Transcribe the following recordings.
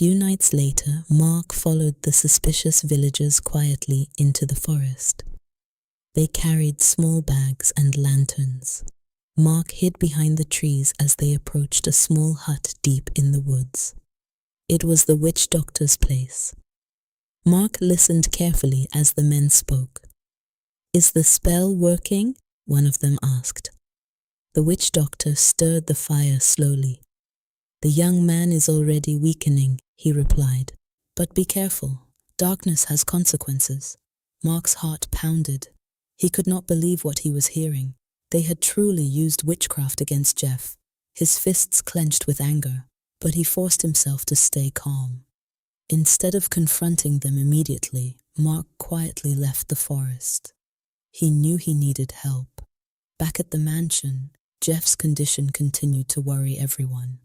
few nights later, Mark followed the suspicious villagers quietly into the forest. They carried small bags and lanterns. Mark hid behind the trees as they approached a small hut deep in the woods. It was the witch doctor's place. Mark listened carefully as the men spoke. "Is the spell working?" one of them asked. The witch doctor stirred the fire slowly. "The young man is already weakening," he replied. "But be careful. Darkness has consequences." Mark's heart pounded. He could not believe what he was hearing. They had truly used witchcraft against Jeff. His fists clenched with anger, but he forced himself to stay calm. Instead of confronting them immediately, Mark quietly left the forest. He knew he needed help. Back at the mansion, Jeff's condition continued to worry everyone.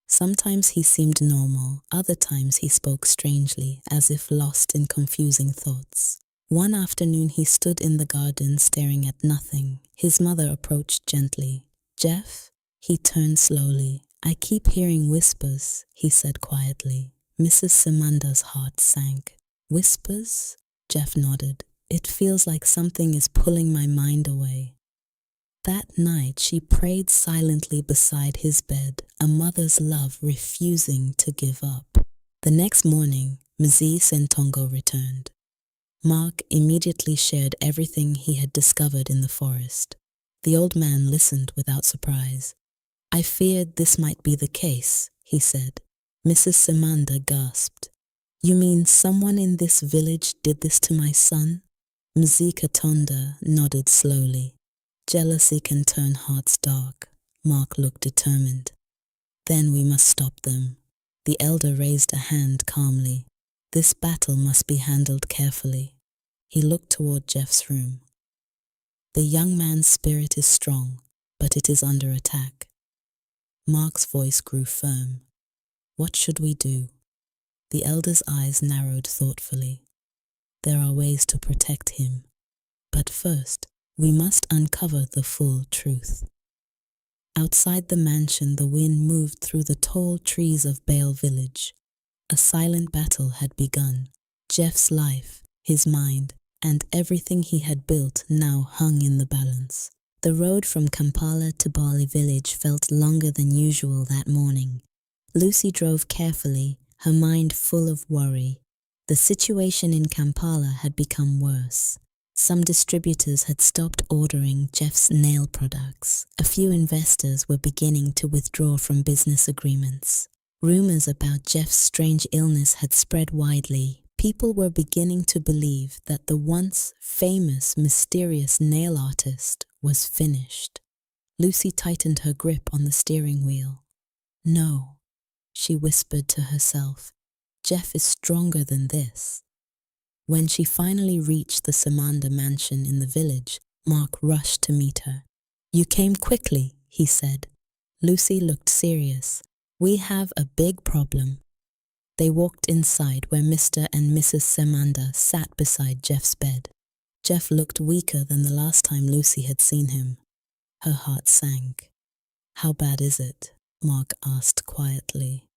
Sometimes he seemed normal, other times he spoke strangely, as if lost in confusing thoughts. One afternoon he stood in the garden staring at nothing. His mother approached gently. "Jeff?" He turned slowly. "I keep hearing whispers," he said quietly. Mrs. Samanda's heart sank. "Whispers?" Jeff nodded. "It feels like something is pulling my mind away." That night she prayed silently beside his bed, a mother's love refusing to give up. The next morning, Mzee Sentongo returned. Mark immediately shared everything he had discovered in the forest. The old man listened without surprise. "I feared this might be the case," he said. Mrs. Samanda gasped. "You mean someone in this village did this to my son?" Mzee Katonda nodded slowly. "Jealousy can turn hearts dark." Mark looked determined. "Then we must stop them." The elder raised a hand calmly. "This battle must be handled carefully." He looked toward Jeff's room. "The young man's spirit is strong, but it is under attack." Mark's voice grew firm. "What should we do?" The elder's eyes narrowed thoughtfully. "There are ways to protect him. But first, we must uncover the full truth." Outside the mansion, the wind moved through the tall trees of Bale village. A silent battle had begun. Jeff's life, his mind, and everything he had built now hung in the balance. The road from Kampala to Bali village felt longer than usual that morning. Lucy drove carefully, her mind full of worry. The situation in Kampala had become worse. Some distributors had stopped ordering Jeff's nail products. A few investors were beginning to withdraw from business agreements. Rumors about Jeff's strange illness had spread widely. People were beginning to believe that the once famous, mysterious nail artist was finished. Lucy tightened her grip on the steering wheel. "No," she whispered to herself. "Jeff is stronger than this." When she finally reached the Samanda mansion in the village, Mark rushed to meet her. "You came quickly," he said. Lucy looked serious. "We have a big problem." They walked inside where Mr. and Mrs. Samanda sat beside Jeff's bed. Jeff looked weaker than the last time Lucy had seen him. Her heart sank. "How bad is it?" Mark asked quietly.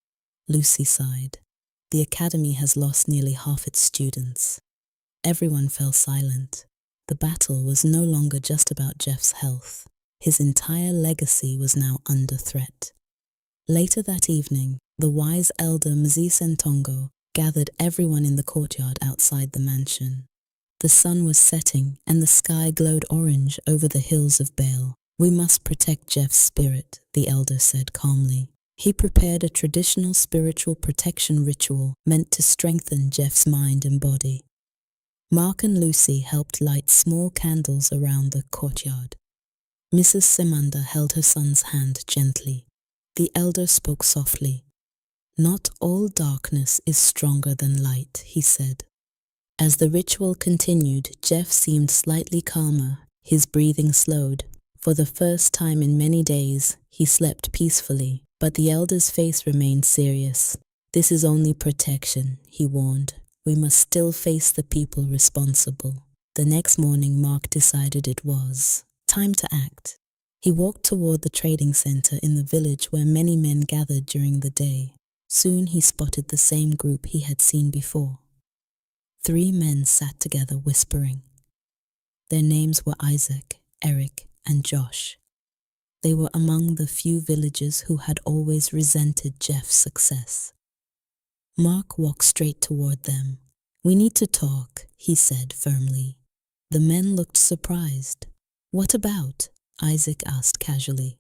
Lucy sighed. "The academy has lost nearly half its students." Everyone fell silent. The battle was no longer just about Jeff's health. His entire legacy was now under threat. Later that evening, the wise elder Mzee Sentongo gathered everyone in the courtyard outside the mansion. The sun was setting and the sky glowed orange over the hills of Bale. "We must protect Jeff's spirit," the elder said calmly. He prepared a traditional spiritual protection ritual meant to strengthen Jeff's mind and body. Mark and Lucy helped light small candles around the courtyard. Mrs. Samanda held her son's hand gently. The elder spoke softly. "Not all darkness is stronger than light," he said. As the ritual continued, Jeff seemed slightly calmer. His breathing slowed. For the first time in many days, he slept peacefully, but the elder's face remained serious. "This is only protection," he warned. "We must still face the people responsible." The next morning, Mark decided it was time to act. He walked toward the trading center in the village where many men gathered during the day. Soon he spotted the same group he had seen before. 3 men sat together whispering. Their names were Isaac, Eric, and Josh. They were among the few villagers who had always resented Jeff's success. Mark walked straight toward them. "We need to talk," he said firmly. The men looked surprised. "What about?" Isaac asked casually.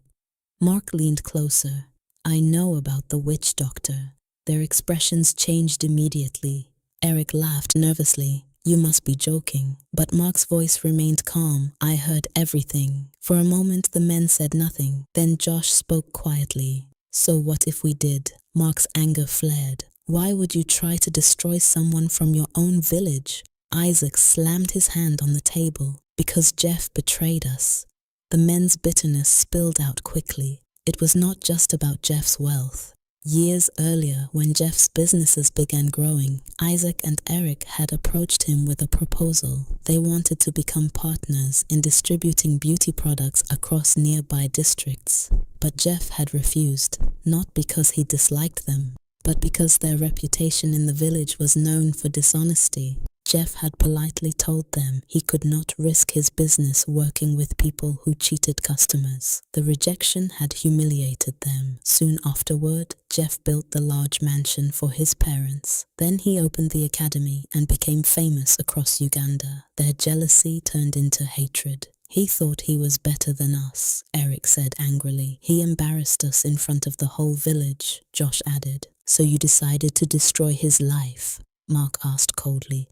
Mark leaned closer. "I know about the witch doctor." Their expressions changed immediately. Eric laughed nervously. "You must be joking." But Mark's voice remained calm. "I heard everything." For a moment the men said nothing. Then Josh spoke quietly. "So what if we did?" Mark's anger flared. "Why would you try to destroy someone from your own village?" Isaac slammed his hand on the table. "Because Jeff betrayed us." The men's bitterness spilled out quickly. It was not just about Jeff's wealth. Years earlier, when Jeff's businesses began growing, Isaac and Eric had approached him with a proposal. They wanted to become partners in distributing beauty products across nearby districts. But Jeff had refused, not because he disliked them, but because their reputation in the village was known for dishonesty. Jeff had politely told them he could not risk his business working with people who cheated customers. The rejection had humiliated them. Soon afterward, Jeff built the large mansion for his parents. Then he opened the academy and became famous across Uganda. Their jealousy turned into hatred. "He thought he was better than us," Eric said angrily. "He embarrassed us in front of the whole village," Josh added. "So you decided to destroy his life?" Mark asked coldly.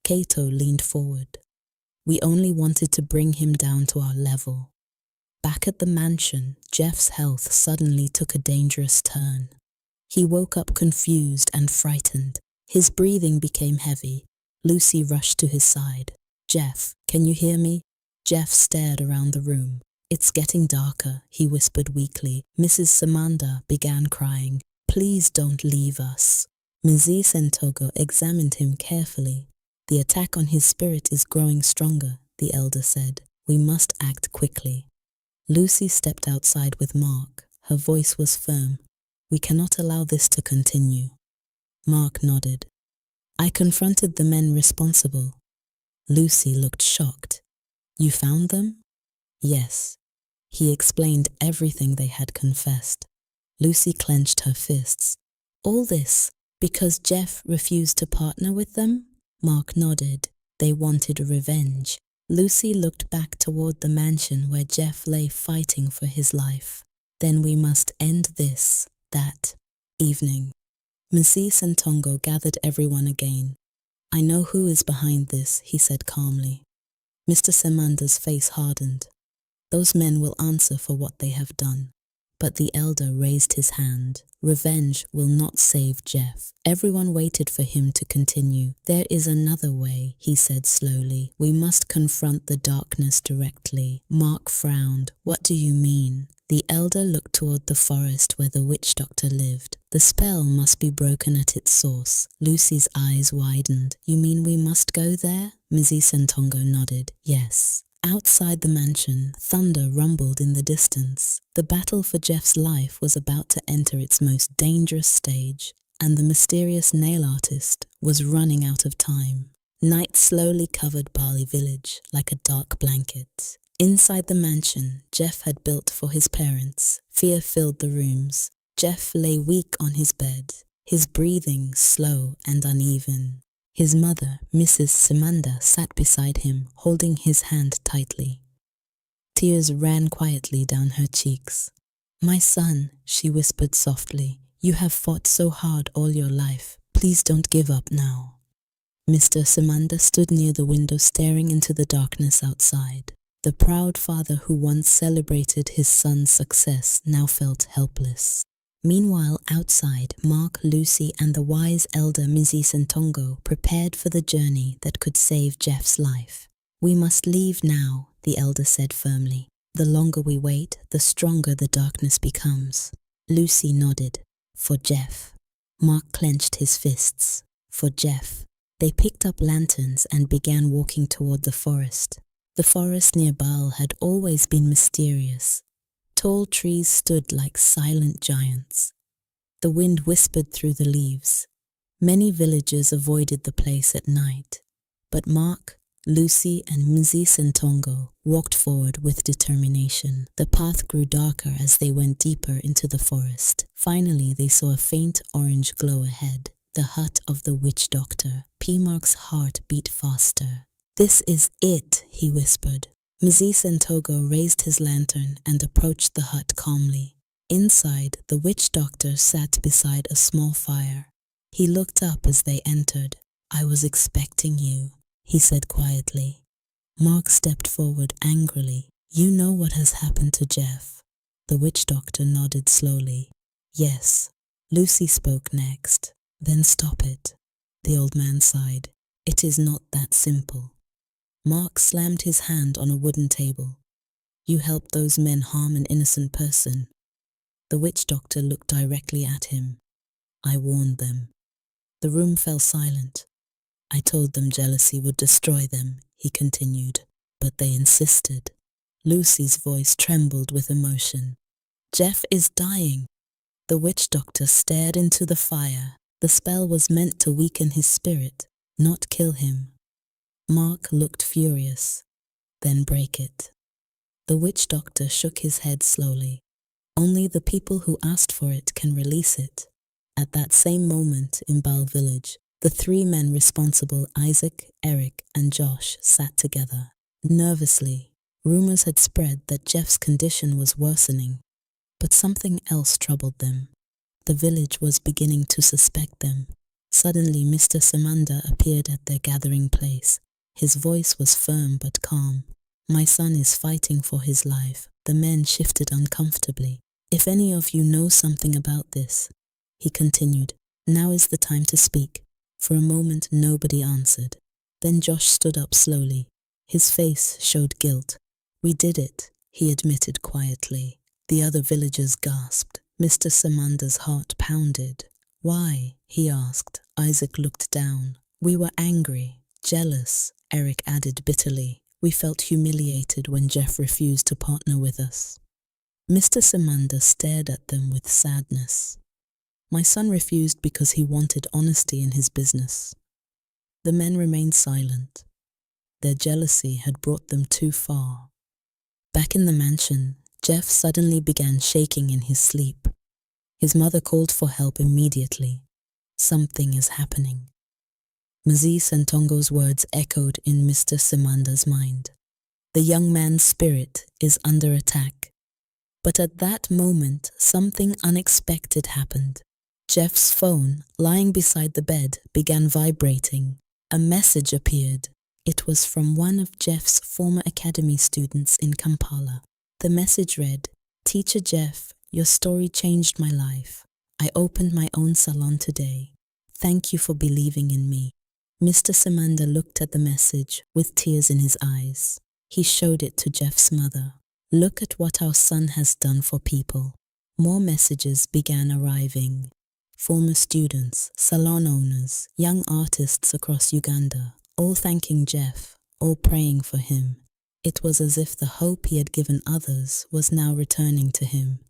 Cato leaned forward. "We only wanted to bring him down to our level." Back at the mansion, Jeff's health suddenly took a dangerous turn. He woke up confused and frightened. His breathing became heavy. Lucy rushed to his side. "Jeff, can you hear me?" Jeff stared around the room. "It's getting darker," he whispered weakly. Mrs. Samanda began crying. "Please don't leave us." Mzee Sentogo examined him carefully. "The attack on his spirit is growing stronger," the elder said. "We must act quickly." Lucy stepped outside with Mark. Her voice was firm. "We cannot allow this to continue." Mark nodded. "I confronted the men responsible." Lucy looked shocked. "You found them?" "Yes." He explained everything they had confessed. Lucy clenched her fists. "All this because Jeff refused to partner with them?" Mark nodded. "They wanted revenge." Lucy looked back toward the mansion where Jeff lay fighting for his life. "Then we must end this." That evening, Mzee Sentongo gathered everyone again. "I know who is behind this," he said calmly. Mr. Semanda's face hardened. "Those men will answer for what they have done." But the elder raised his hand. "Revenge will not save Jeff." Everyone waited for him to continue. "There is another way," he said slowly. "We must confront the darkness directly." Mark frowned. "What do you mean?" The elder looked toward the forest where the witch doctor lived. "The spell must be broken at its source." Lucy's eyes widened. "You mean we must go there?" Mzee Sentongo nodded. "Yes." Outside the mansion, thunder rumbled in the distance. The battle for Jeff's life was about to enter its most dangerous stage, and the mysterious nail artist was running out of time. Night slowly covered Bali village like a dark blanket. Inside the mansion Jeff had built for his parents, fear filled the rooms. Jeff lay weak on his bed, his breathing slow and uneven. His mother, Mrs. Simanda, sat beside him, holding his hand tightly. Tears ran quietly down her cheeks. "My son," she whispered softly, "you have fought so hard all your life. Please don't give up now." Mr. Simanda stood near the window staring into the darkness outside. The proud father who once celebrated his son's success now felt helpless. Meanwhile, outside, Mark, Lucy, and the wise elder Mzee Sentongo prepared for the journey that could save Jeff's life. "We must leave now," the elder said firmly. "The longer we wait, the stronger the darkness becomes." Lucy nodded. "For Jeff." Mark clenched his fists. "For Jeff." They picked up lanterns and began walking toward the forest. The forest near Baal had always been mysterious. Tall trees stood like silent giants. The wind whispered through the leaves. Many villagers avoided the place at night, but Mark, Lucy and Mzee Ntongo walked forward with determination. The path grew darker as they went deeper into the forest. Finally, they saw a faint orange glow ahead, the hut of the witch doctor. Mark's heart beat faster. "This is it," he whispered. Mzee Ntongo raised his lantern and approached the hut calmly. Inside, the witch doctor sat beside a small fire. He looked up as they entered. "I was expecting you," he said quietly. Mark stepped forward angrily. "You know what has happened to Jeff?" The witch doctor nodded slowly. "Yes." Lucy spoke next. "Then stop it." The old man sighed. "It is not that simple." Mark slammed his hand on a wooden table. "You helped those men harm an innocent person." The witch doctor looked directly at him. "I warned them." The room fell silent. "I told them jealousy would destroy them," he continued, "but they insisted." Lucy's voice trembled with emotion. "Jeff is dying." The witch doctor stared into the fire. The spell was meant to weaken his spirit, not kill him. Mark looked furious. "Then break it." The witch doctor shook his head slowly. "Only the people who asked for it can release it." At that same moment in Bal village, the three men responsible, Isaac, Eric, and Josh, sat together. Nervously, rumors had spread that Jeff's condition was worsening, but something else troubled them. The village was beginning to suspect them. Suddenly, Mr. Samanda appeared at their gathering place. His voice was firm but calm. "My son is fighting for his life." The men shifted uncomfortably. "If any of you know something about this," he continued, "now is the time to speak." For a moment, nobody answered. Then Josh stood up slowly. His face showed guilt. "We did it," he admitted quietly. The other villagers gasped. Mr. Samanda's heart pounded. "Why?" he asked. Isaac looked down. "We were angry, jealous," Eric added bitterly. "We felt humiliated when Jeff refused to partner with us." Mr. Samanda stared at them with sadness. "My son refused because he wanted honesty in his business." The men remained silent. Their jealousy had brought them too far. Back in the mansion, Jeff suddenly began shaking in his sleep. His mother called for help immediately. "Something is happening." Mzee Ntongo's words echoed in Mr. Samanda's mind. "The young man's spirit is under attack." But at that moment, something unexpected happened. Jeff's phone, lying beside the bed, began vibrating. A message appeared. It was from one of Jeff's former academy students in Kampala. The message read, "Teacher Jeff, your story changed my life. I opened my own salon today. Thank you for believing in me." Mr. Samanda looked at the message with tears in his eyes. He showed it to Jeff's mother. "Look at what our son has done for people." More messages began arriving. Former students, salon owners, young artists across Uganda, all thanking Jeff, all praying for him. It was as if the hope he had given others was now returning to him.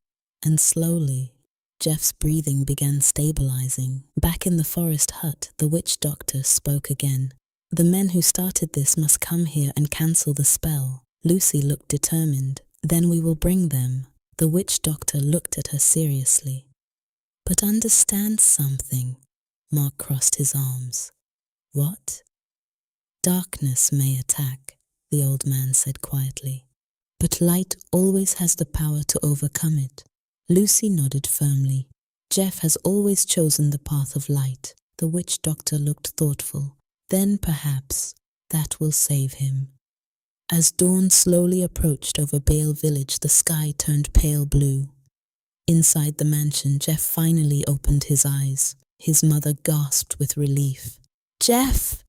And slowly, Jeff's breathing began stabilizing. Back in the forest hut, the witch doctor spoke again. "The men who started this must come here and cancel the spell." Lucy looked determined. "Then we will bring them." The witch doctor looked at her seriously. "But understand something." Mark crossed his arms. "What?" "Darkness may attack," the old man said quietly, "but light always has the power to overcome it." Lucy nodded firmly. "Jeff has always chosen the path of light." The witch doctor looked thoughtful. "Then perhaps that will save him." As dawn slowly approached over Bale village, the sky turned pale blue. Inside the mansion, Jeff finally opened his eyes. His mother gasped with relief. "Jeff!"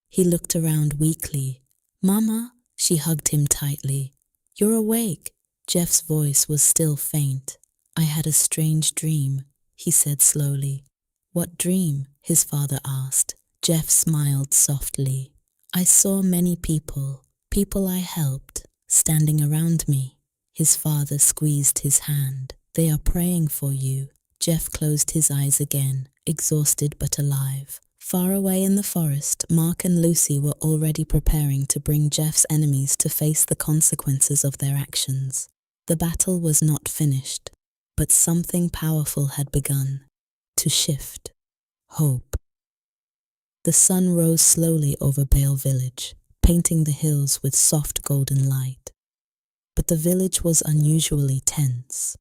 He looked around weakly. "Mama?" She hugged him tightly. "You're awake." Jeff's voice was still faint. "I had a strange dream," he said slowly. "What dream?" his father asked. Jeff smiled softly. "I saw many people I helped, standing around me." His father squeezed his hand. "They are praying for you." Jeff closed his eyes again, exhausted but alive. Far away in the forest, Mark and Lucy were already preparing to bring Jeff's enemies to face the consequences of their actions. The battle was not finished, but something powerful had begun to shift. Hope. The sun rose slowly over Bale village, painting the hills with soft golden light. But the village was unusually tense.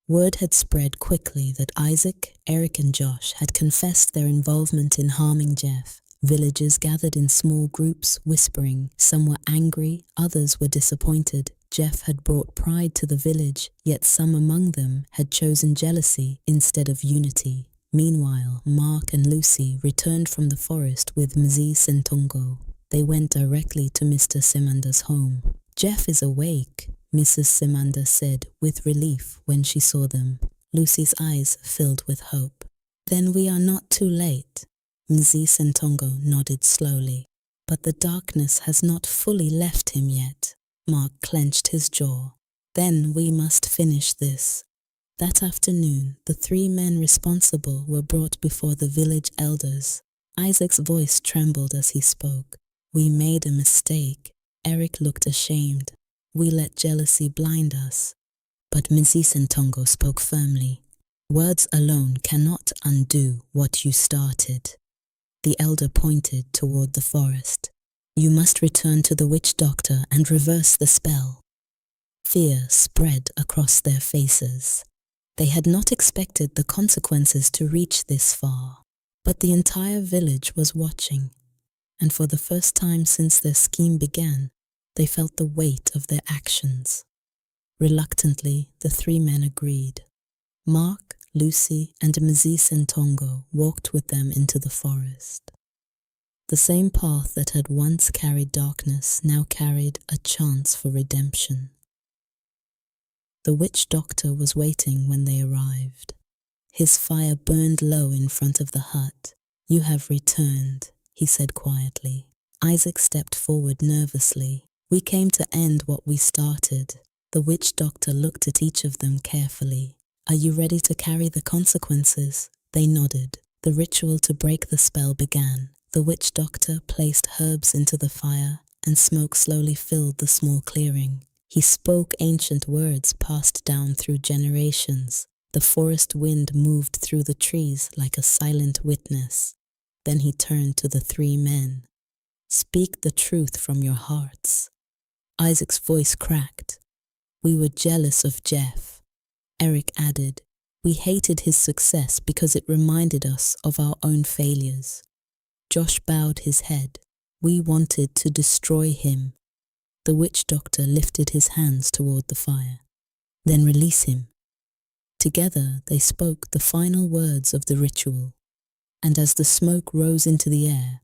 Word had spread quickly that Isaac, Eric and Josh had confessed their involvement in harming Jeff. Villagers gathered in small groups, whispering. Some were angry, others were disappointed. Jeff had brought pride to the village, yet some among them had chosen jealousy instead of unity. Meanwhile, Mark and Lucy returned from the forest with Mzee and Tongo. They went directly to Mr. Simanda's home. "Jeff is awake," Mrs. Simanda said with relief when she saw them. Lucy's eyes filled with hope. "Then we are not too late." Mzee Sentongo nodded slowly. "But the darkness has not fully left him yet." Mark clenched his jaw. "Then we must finish this." That afternoon, the 3 men responsible were brought before the village elders. Isaac's voice trembled as he spoke. "We made a mistake." Eric looked ashamed. "We let jealousy blind us." But Mzee Sentongo spoke firmly. "Words alone cannot undo what you started." The elder pointed toward the forest. "You must return to the witch doctor and reverse the spell." Fear spread across their faces. They had not expected the consequences to reach this far. But the entire village was watching, and for the first time since their scheme began, they felt the weight of their actions. Reluctantly, the 3 men agreed. Mark, Lucy, and Mzee Sentongo walked with them into the forest. The same path that had once carried darkness now carried a chance for redemption. The witch doctor was waiting when they arrived. His fire burned low in front of the hut. "You have returned," he said quietly. Isaac stepped forward nervously. "We came to end what we started." The witch doctor looked at each of them carefully. "Are you ready to carry the consequences?" They nodded. The ritual to break the spell began. The witch doctor placed herbs into the fire, and smoke slowly filled the small clearing. He spoke ancient words passed down through generations. The forest wind moved through the trees like a silent witness. Then he turned to the 3 men. "Speak the truth from your hearts." Isaac's voice cracked. "We were jealous of Jeff." Eric added, "We hated his success because it reminded us of our own failures." Josh bowed his head. "We wanted to destroy him." The witch doctor lifted his hands toward the fire. "Then release him." Together they spoke the final words of the ritual, and as the smoke rose into the air,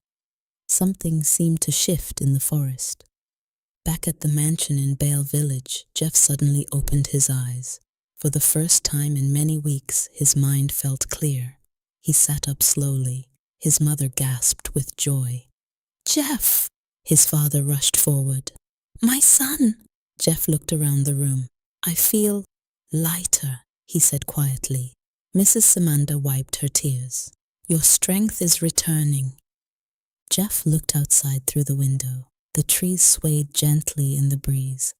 something seemed to shift in the forest. Back at the mansion in Bale village, Jeff suddenly opened his eyes. For the first time in many weeks, his mind felt clear. He sat up slowly. His mother gasped with joy. "Jeff!" His father rushed forward. "My son!" Jeff looked around the room. "I feel lighter," he said quietly. Mrs. Samantha wiped her tears. "Your strength is returning." Jeff looked outside through the window. The trees swayed gently in the breeze.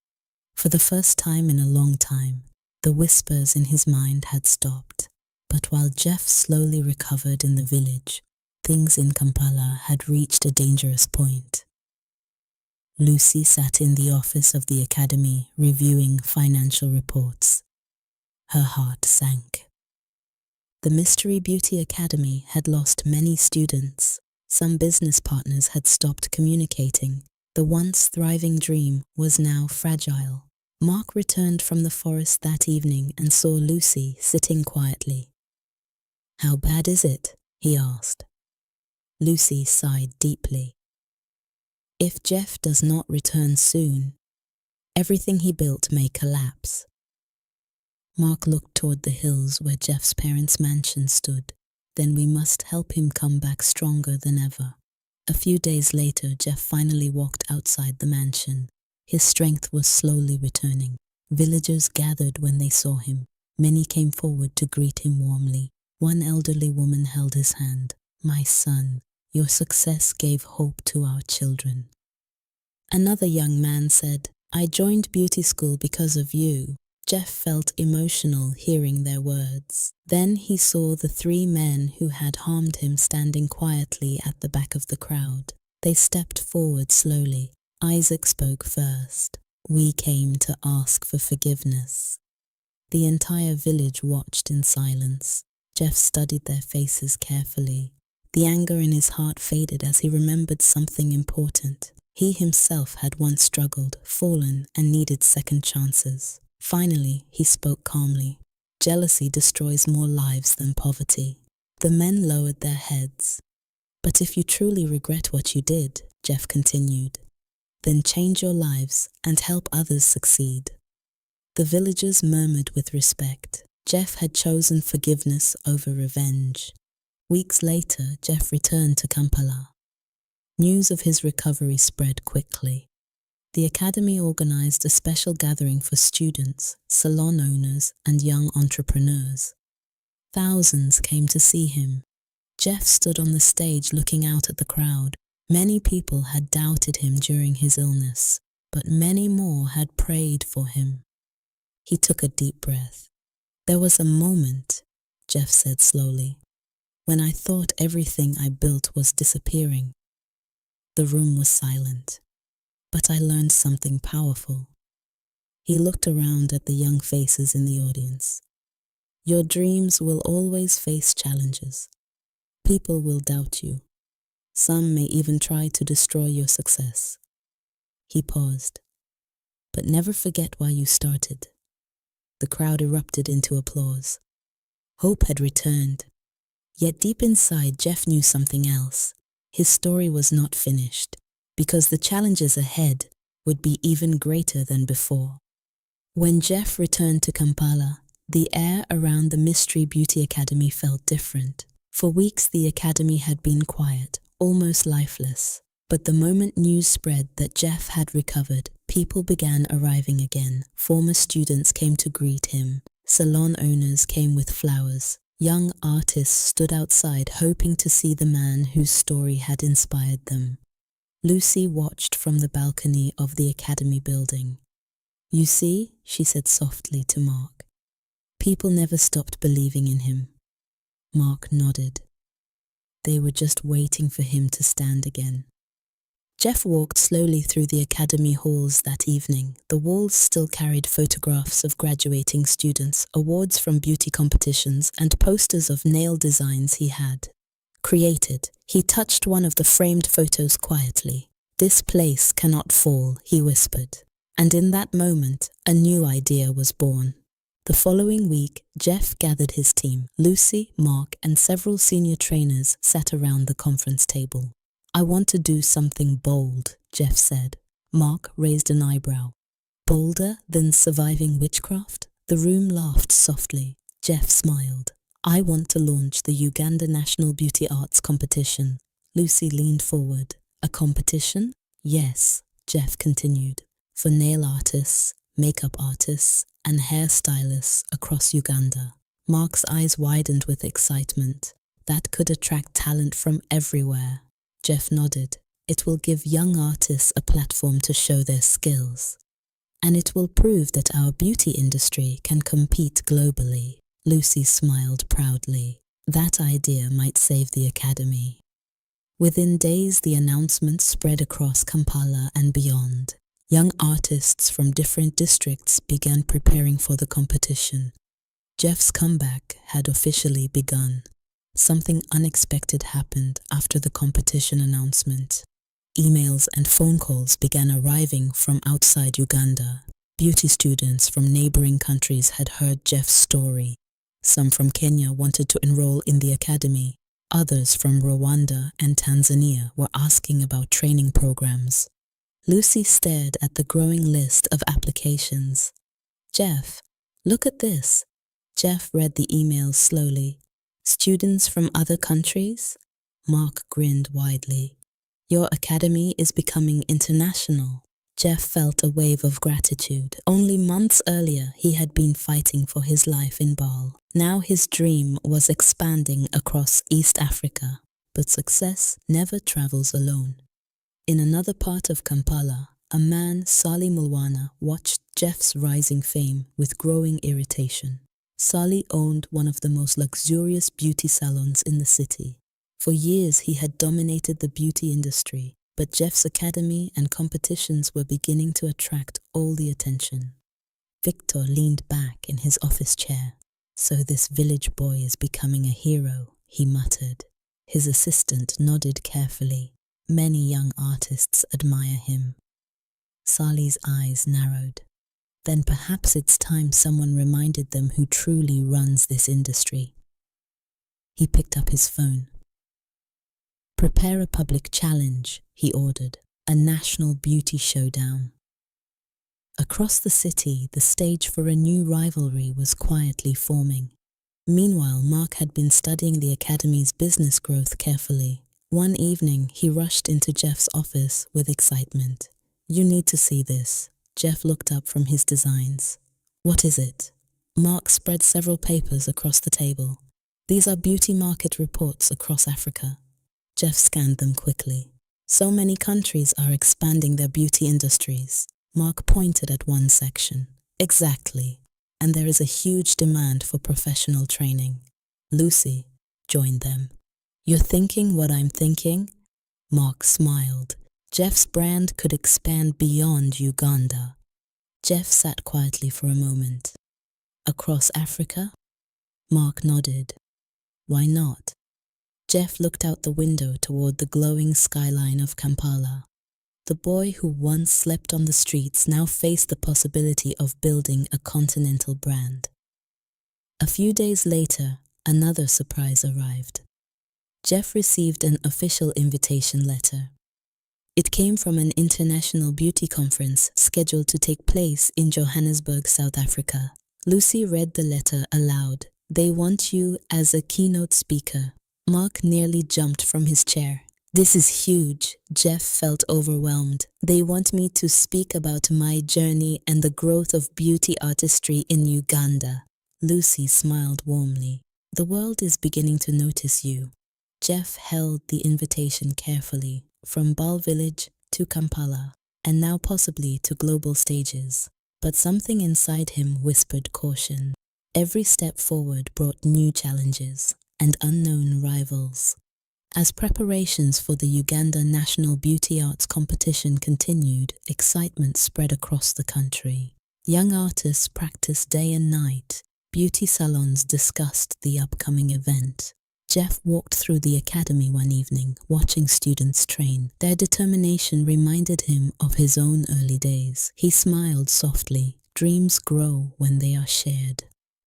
For the first time in a long time, the whispers in his mind had stopped. But while Jeff slowly recovered in the village, things in Kampala had reached a dangerous point. Lucy sat in the office of the academy reviewing financial reports. Her heart sank. The Mystery Beauty Academy had lost many students. Some business partners had stopped communicating. The once thriving dream was now fragile. Mark returned from the forest that evening and saw Lucy sitting quietly. "How bad is it?" he asked. Lucy sighed deeply. "If Jeff does not return soon, everything he built may collapse." Mark looked toward the hills where Jeff's parents' mansion stood. "Then we must help him come back stronger than ever." A few days later, Jeff finally walked outside the mansion. His strength was slowly returning. Villagers gathered when they saw him. Many came forward to greet him warmly. One elderly woman held his hand. "My son, your success gave hope to our children." Another young man said, "I joined beauty school because of you." Jeff felt emotional hearing their words. Then he saw the three men who had harmed him standing quietly at the back of the crowd. They stepped forward slowly. Isaac spoke first. "We came to ask for forgiveness." The entire village watched in silence. Jeff studied their faces carefully. The anger in his heart faded as he remembered something important. He himself had once struggled, fallen, and needed second chances. Finally, he spoke calmly. "Jealousy destroys more lives than poverty." The men lowered their heads. "But if you truly regret what you did," Jeff continued, "then change your lives and help others succeed." The villagers murmured with respect. Jeff had chosen forgiveness over revenge. Weeks later, Jeff returned to Kampala. News of his recovery spread quickly. The academy organized a special gathering for students, salon owners, and young entrepreneurs. Thousands came to see him. Jeff stood on the stage looking out at the crowd. Many people had doubted him during his illness, but many more had prayed for him. He took a deep breath. "There was a moment," Jeff said slowly, "when I thought everything I built was disappearing." The room was silent. "But I learned something powerful." He looked around at the young faces in the audience. "Your dreams will always face challenges. People will doubt you. Some may even try to destroy your success." He paused. "But never forget why you started." The crowd erupted into applause. Hope had returned. Yet deep inside, Jeff knew something else. His story was not finished, because the challenges ahead would be even greater than before. When Jeff returned to Kampala, the air around the Mystery Beauty Academy felt different. For weeks the academy had been quiet, almost lifeless. But the moment news spread that Jeff had recovered, people began arriving again. Former students came to greet him. Salon owners came with flowers. Young artists stood outside hoping to see the man whose story had inspired them. Lucy watched from the balcony of the academy building. "You see," she said softly to Mark. "People never stopped believing in him." Mark nodded. They were just waiting for him to stand again. Jeff walked slowly through the academy halls that evening. The walls still carried photographs of graduating students, awards from beauty competitions, and posters of nail designs he had created. He touched one of the framed photos quietly. "This place cannot fall," he whispered. And in that moment, a new idea was born. The following week, Jeff gathered his team. Lucy, Mark, and several senior trainers sat around the conference table. "I want to do something bold," Jeff said. Mark raised an eyebrow. "Bolder than surviving witchcraft?" The room laughed softly. Jeff smiled. "I want to launch the Uganda National Beauty Arts Competition." Lucy leaned forward. "A competition?" "Yes," Jeff continued. "For nail artists, makeup artists, and hairstylists across Uganda." Mark's eyes widened with excitement. "That could attract talent from everywhere." Jeff nodded. "It will give young artists a platform to show their skills. And it will prove that our beauty industry can compete globally." Lucy smiled proudly. That idea might save the academy. Within days, the announcement spread across Kampala and beyond. Young artists from different districts began preparing for the competition. Jeff's comeback had officially begun. Something unexpected happened after the competition announcement. Emails and phone calls began arriving from outside Uganda. Beauty students from neighboring countries had heard Jeff's story. Some from Kenya wanted to enroll in the academy. Others from Rwanda and Tanzania were asking about training programs. Lucy stared at the growing list of applications. "Jeff, look at this." Jeff read the emails slowly. "Students from other countries?" Mark grinned widely. "Your academy is becoming international." Jeff felt a wave of gratitude. Only months earlier, he had been fighting for his life in Bal. Now his dream was expanding across East Africa. But success never travels alone. In another part of Kampala, a man, Sali Mulwana, watched Jeff's rising fame with growing irritation. Sali owned one of the most luxurious beauty salons in the city. For years he had dominated the beauty industry, but Jeff's academy and competitions were beginning to attract all the attention. Victor leaned back in his office chair. "So this village boy is becoming a hero," he muttered. His assistant nodded carefully. "Many young artists admire him." Sali's eyes narrowed. Then perhaps it's time someone reminded them who truly runs this industry. He picked up his phone. "Prepare a public challenge," he ordered, "a national beauty showdown." Across the city, the stage for a new rivalry was quietly forming. Meanwhile, Mark had been studying the academy's business growth carefully. One evening, he rushed into Jeff's office with excitement. "You need to see this." Jeff looked up from his designs. "What is it?" Mark spread several papers across the table. "These are beauty market reports across Africa." Jeff scanned them quickly. "So many countries are expanding their beauty industries." Mark pointed at one section. "Exactly. And there is a huge demand for professional training." Lucy joined them. "You're thinking what I'm thinking?" Mark smiled. Jeff's brand could expand beyond Uganda. Jeff sat quietly for a moment. "Across Africa?" Mark nodded. "Why not?" Jeff looked out the window toward the glowing skyline of Kampala. The boy who once slept on the streets now faced the possibility of building a continental brand. A few days later, another surprise arrived. Jeff received an official invitation letter. It came from an international beauty conference scheduled to take place in Johannesburg, South Africa. Lucy read the letter aloud. "They want you as a keynote speaker." Mark nearly jumped from his chair. "This is huge." Jeff felt overwhelmed. "They want me to speak about my journey and the growth of beauty artistry in Uganda." Lucy smiled warmly. "The world is beginning to notice you." Jeff held the invitation carefully, from Bal Village to Kampala, and now possibly to global stages. But something inside him whispered caution. Every step forward brought new challenges and unknown rivals. As preparations for the Uganda National Beauty Arts Competition continued, excitement spread across the country. Young artists practiced day and night. Beauty salons discussed the upcoming event. Jeff walked through the academy one evening, watching students train. Their determination reminded him of his own early days. He smiled softly. Dreams grow when they are shared.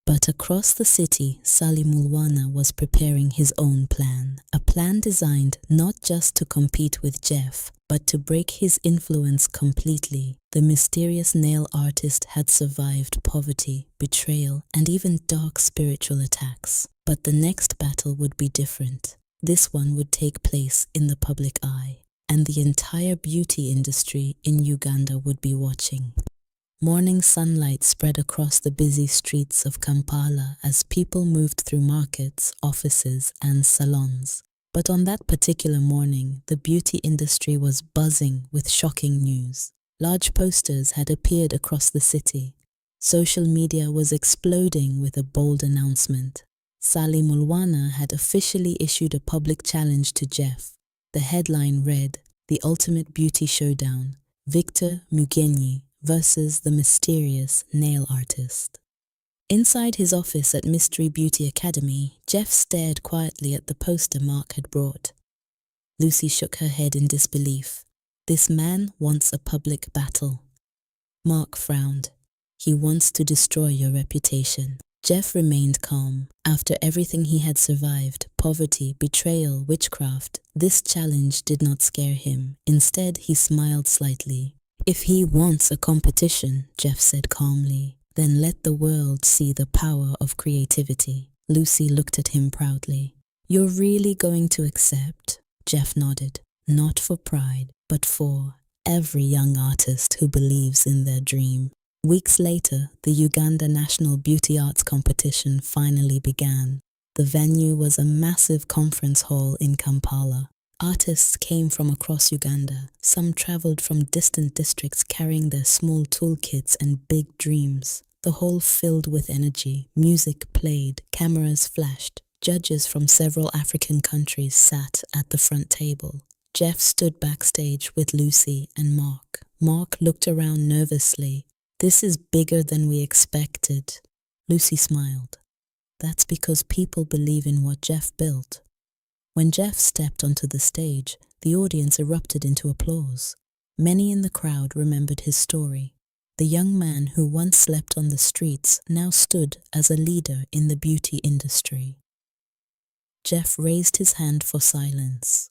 But across the city, Sali Mulwana was preparing his own plan. A plan designed not just to compete with Jeff, but to break his influence completely. The mysterious nail artist had survived poverty, betrayal, and even dark spiritual attacks. But the next battle would be different. This one would take place in the public eye, and the entire beauty industry in Uganda would be watching. Morning sunlight spread across the busy streets of Kampala as people moved through markets, offices, and salons. But on that particular morning, the beauty industry was buzzing with shocking news. Large posters had appeared across the city. Social media was exploding with a bold announcement. Sali Mulwana had officially issued a public challenge to Jeff. The headline read, "The Ultimate Beauty Showdown, Victor Mugenyi versus the mysterious nail artist." Inside his office at Mystery Beauty Academy, Jeff stared quietly at the poster Mark had brought. Lucy shook her head in disbelief. "This man wants a public battle." Mark frowned. "He wants to destroy your reputation." Jeff remained calm. After everything he had survived, poverty, betrayal, witchcraft, this challenge did not scare him. Instead, he smiled slightly. "If he wants a competition," Jeff said calmly, "then let the world see the power of creativity." Lucy looked at him proudly. "You're really going to accept?" Jeff nodded. "Not for pride, but for every young artist who believes in their dream. Weeks later, the Uganda National Beauty Arts Competition finally began. The venue was a massive conference hall in Kampala. Artists came from across Uganda. Some traveled from distant districts carrying their small toolkits and big dreams. The hall filled with energy. Music played, cameras flashed. Judges from several African countries sat at the front table. Jeff stood backstage with Lucy and Mark. Mark looked around nervously. "This is bigger than we expected." Lucy smiled. "That's because people believe in what Jeff built." When Jeff stepped onto the stage, the audience erupted into applause. Many in the crowd remembered his story. The young man who once slept on the streets now stood as a leader in the beauty industry. Jeff raised his hand for silence.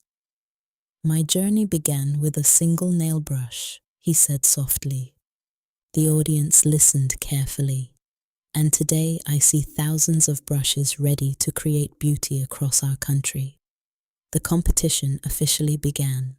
"My journey began with a single nail brush," he said softly. The audience listened carefully. "And today I see thousands of brushes ready to create beauty across our country." The competition officially began.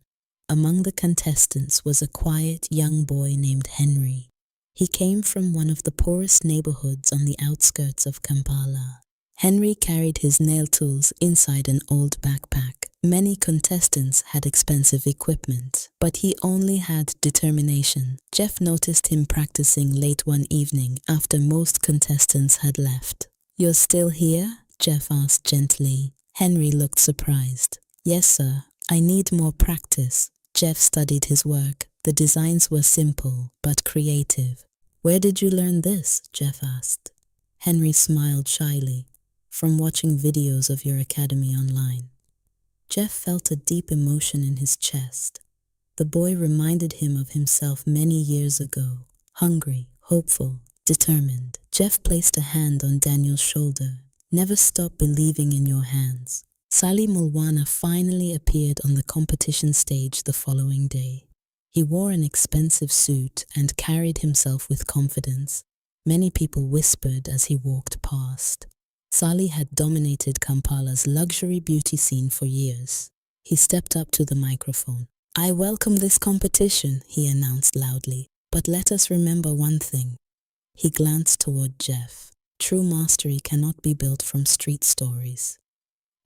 Among the contestants was a quiet young boy named Henry. He came from one of the poorest neighborhoods on the outskirts of Kampala. Henry carried his nail tools inside an old backpack. Many contestants had expensive equipment, but he only had determination. Jeff noticed him practicing late one evening after most contestants had left. "You're still here?" Jeff asked gently. Henry looked surprised. "Yes, sir. I need more practice." Jeff studied his work. The designs were simple, but creative. "Where did you learn this?" Jeff asked. Henry smiled shyly. "From watching videos of your academy online." Jeff felt a deep emotion in his chest. The boy reminded him of himself many years ago, hungry, hopeful, determined. Jeff placed a hand on Daniel's shoulder. "Never stop believing in your hands." Sally Mulwana finally appeared on the competition stage the following day. He wore an expensive suit and carried himself with confidence. Many people whispered as he walked past. Sally had dominated Kampala's luxury beauty scene for years. He stepped up to the microphone. "I welcome this competition," he announced loudly. "But let us remember one thing." He glanced toward Jeff. "True mastery cannot be built from street stories."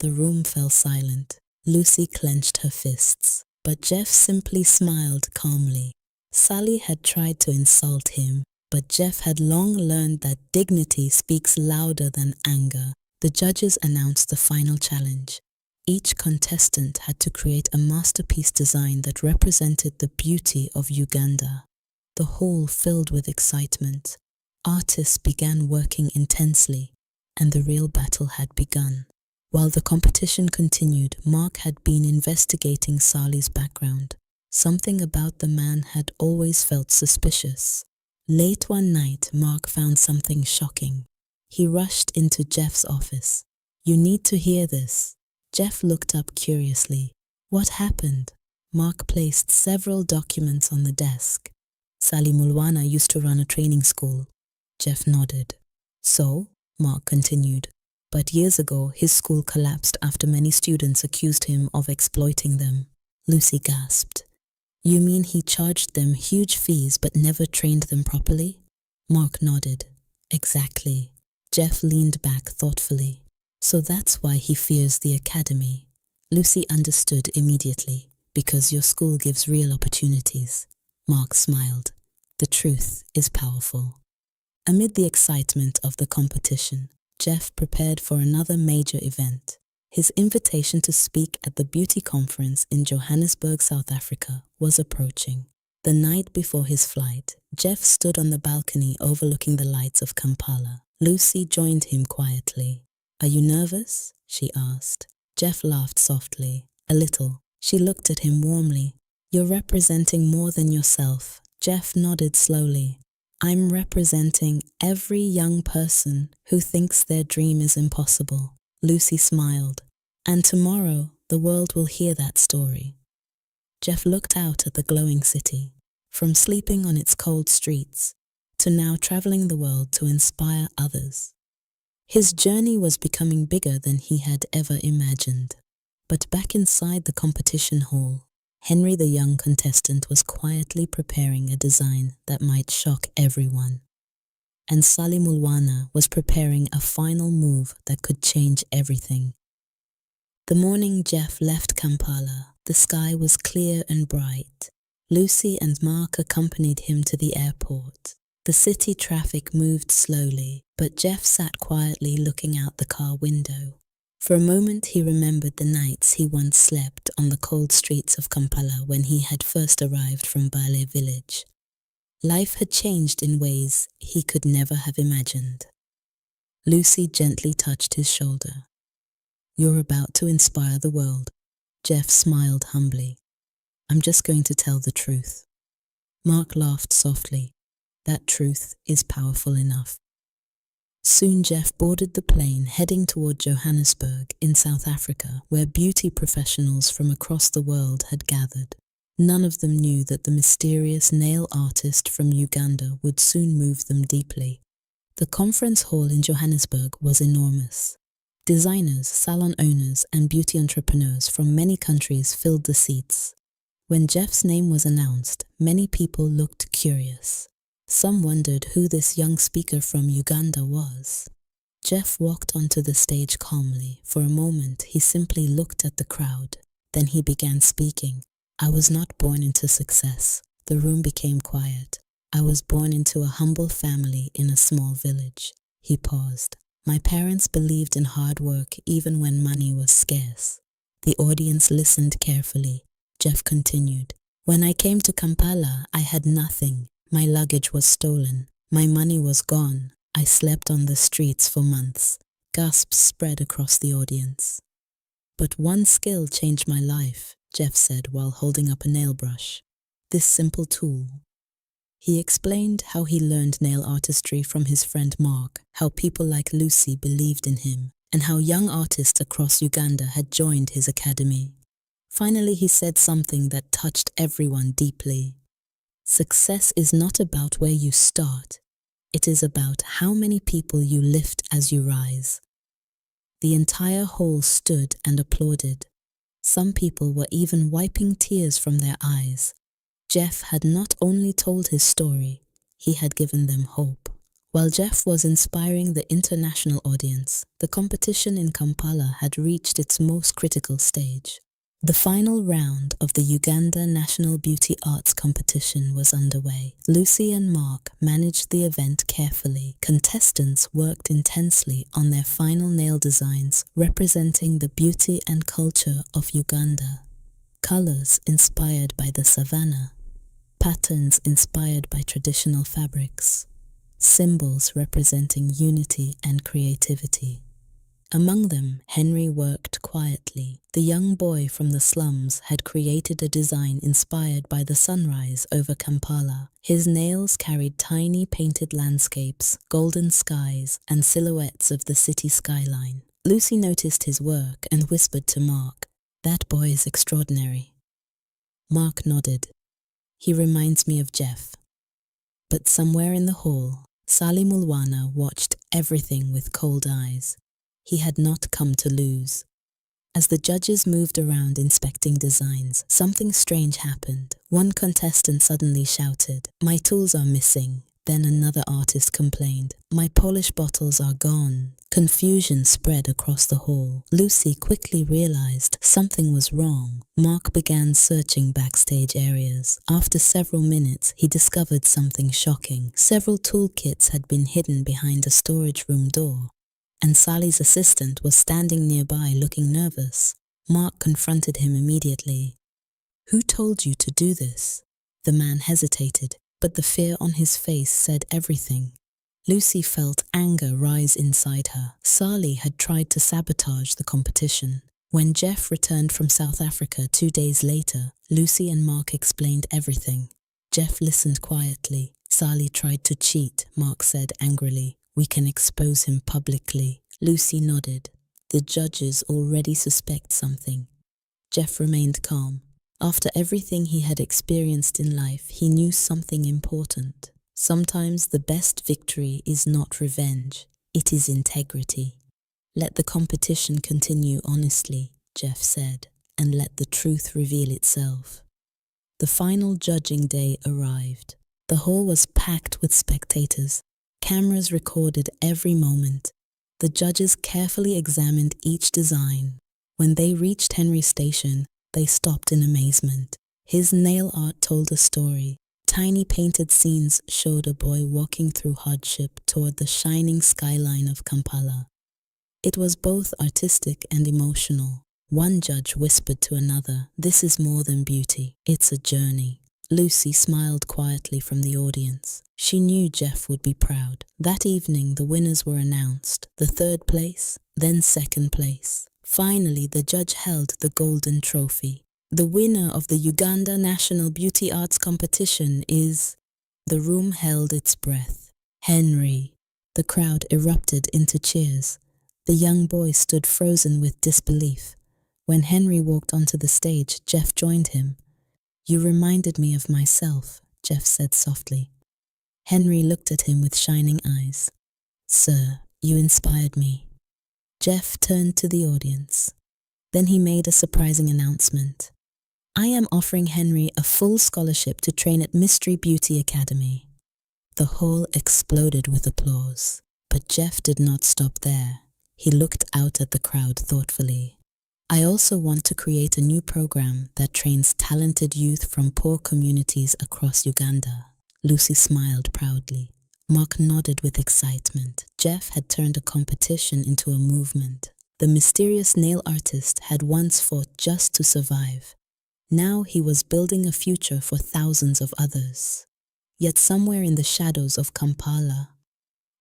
The room fell silent. Lucy clenched her fists, but Jeff simply smiled calmly. Sally had tried to insult him, but Jeff had long learned that dignity speaks louder than anger. The judges announced the final challenge. Each contestant had to create a masterpiece design that represented the beauty of Uganda. The hall filled with excitement. Artists began working intensely, and the real battle had begun. While the competition continued, Mark had been investigating Sally's background. Something about the man had always felt suspicious. Late one night, Mark found something shocking. He rushed into Jeff's office. "You need to hear this." Jeff looked up curiously. "What happened?" Mark placed several documents on the desk. "Sally Mulwana used to run a training school." Jeff nodded. "So?" Mark continued. "But years ago, his school collapsed after many students accused him of exploiting them." Lucy gasped. "You mean he charged them huge fees but never trained them properly?" Mark nodded. "Exactly." Jeff leaned back thoughtfully. "So that's why he fears the academy." Lucy understood immediately. "Because your school gives real opportunities." Mark smiled. "The truth is powerful." Amid the excitement of the competition, Jeff prepared for another major event. His invitation to speak at the beauty conference in Johannesburg, South Africa, was approaching. The night before his flight, Jeff stood on the balcony overlooking the lights of Kampala. Lucy joined him quietly. "Are you nervous?" she asked. Jeff laughed softly. "A little." She looked at him warmly. "You're representing more than yourself." Jeff nodded slowly. "I'm representing every young person who thinks their dream is impossible." Lucy smiled. "And tomorrow, the world will hear that story." Jeff looked out at the glowing city. From sleeping on its cold streets, to now traveling the world to inspire others. His journey was becoming bigger than he had ever imagined. But back inside the competition hall, Henry, the young contestant, was quietly preparing a design that might shock everyone. And Sally Mulwana was preparing a final move that could change everything. The morning Jeff left Kampala, the sky was clear and bright. Lucy and Mark accompanied him to the airport. The city traffic moved slowly, but Jeff sat quietly looking out the car window. For a moment he remembered the nights he once slept on the cold streets of Kampala when he had first arrived from Bale village. Life had changed in ways he could never have imagined. Lucy gently touched his shoulder. "You're about to inspire the world." Jeff smiled humbly. "I'm just going to tell the truth." Mark laughed softly. "That truth is powerful enough." Soon Jeff boarded the plane heading toward Johannesburg in South Africa, where beauty professionals from across the world had gathered. None of them knew that the mysterious nail artist from Uganda would soon move them deeply. The conference hall in Johannesburg was enormous. Designers, salon owners, and beauty entrepreneurs from many countries filled the seats. When Jeff's name was announced, many people looked curious. Some wondered who this young speaker from Uganda was. Jeff walked onto the stage calmly. For a moment, he simply looked at the crowd. Then he began speaking. "I was not born into success." The room became quiet. "I was born into a humble family in a small village." He paused. "My parents believed in hard work even when money was scarce." The audience listened carefully. Jeff continued. "When I came to Kampala, I had nothing. My luggage was stolen. My money was gone. I slept on the streets for months." Gasps spread across the audience. "But one skill changed my life," Jeff said while holding up a nail brush. "This simple tool." He explained how he learned nail artistry from his friend Mark, how people like Lucy believed in him, and how young artists across Uganda had joined his academy. Finally, he said something that touched everyone deeply. "Success is not about where you start. It is about how many people you lift as you rise." The entire hall stood and applauded. Some people were even wiping tears from their eyes. Jeff had not only told his story, he had given them hope. While Jeff was inspiring the international audience, the competition in Kampala had reached its most critical stage. The final round of the Uganda National Beauty Arts Competition was underway. Lucy and Mark managed the event carefully. Contestants worked intensely on their final nail designs, representing the beauty and culture of Uganda. Colors inspired by the savannah, patterns inspired by traditional fabrics, symbols representing unity and creativity. Among them, Henry worked quietly. The young boy from the slums had created a design inspired by the sunrise over Kampala. His nails carried tiny painted landscapes, golden skies, and silhouettes of the city skyline. Lucy noticed his work and whispered to Mark, "That boy is extraordinary." Mark nodded. "He reminds me of Jeff." But somewhere in the hall, Sally Mulwana watched everything with cold eyes. He had not come to lose. As the judges moved around inspecting designs, something strange happened. One contestant suddenly shouted, "My tools are missing." Then another artist complained, "My polish bottles are gone." Confusion spread across the hall. Lucy quickly realized something was wrong. Mark began searching backstage areas. After several minutes, he discovered something shocking. Several toolkits had been hidden behind a storage room door, and Sally's assistant was standing nearby looking nervous. Mark confronted him immediately. "Who told you to do this?" The man hesitated, but the fear on his face said everything. Lucy felt anger rise inside her. Sally had tried to sabotage the competition. When Jeff returned from South Africa 2 days later, Lucy and Mark explained everything. Jeff listened quietly. "Sally tried to cheat," Mark said angrily. "We can expose him publicly." Lucy nodded. "The judges already suspect something." Jeff remained calm. After everything he had experienced in life, he knew something important. Sometimes the best victory is not revenge, it is integrity. "Let the competition continue honestly," Jeff said, "and let the truth reveal itself." The final judging day arrived. The hall was packed with spectators. Cameras recorded every moment. The judges carefully examined each design. When they reached Henry's station, they stopped in amazement. His nail art told a story. Tiny painted scenes showed a boy walking through hardship toward the shining skyline of Kampala. It was both artistic and emotional. One judge whispered to another, "This is more than beauty, it's a journey." Lucy smiled quietly from the audience. She knew Jeff would be proud. That evening, the winners were announced. The third place, then second place. Finally, the judge held the golden trophy. The winner of the Uganda National Beauty Arts Competition is... The room held its breath. Henry. The crowd erupted into cheers. The young boy stood frozen with disbelief. When Henry walked onto the stage, Jeff joined him. "You reminded me of myself," Jeff said softly. Henry looked at him with shining eyes. "Sir, you inspired me." Jeff turned to the audience. Then he made a surprising announcement. "I am offering Henry a full scholarship to train at Mystery Beauty Academy." The hall exploded with applause. But Jeff did not stop there. He looked out at the crowd thoughtfully. "I also want to create a new program that trains talented youth from poor communities across Uganda." Lucy smiled proudly. Mark nodded with excitement. Jeff had turned a competition into a movement. The mysterious nail artist had once fought just to survive. Now he was building a future for thousands of others. Yet somewhere in the shadows of Kampala,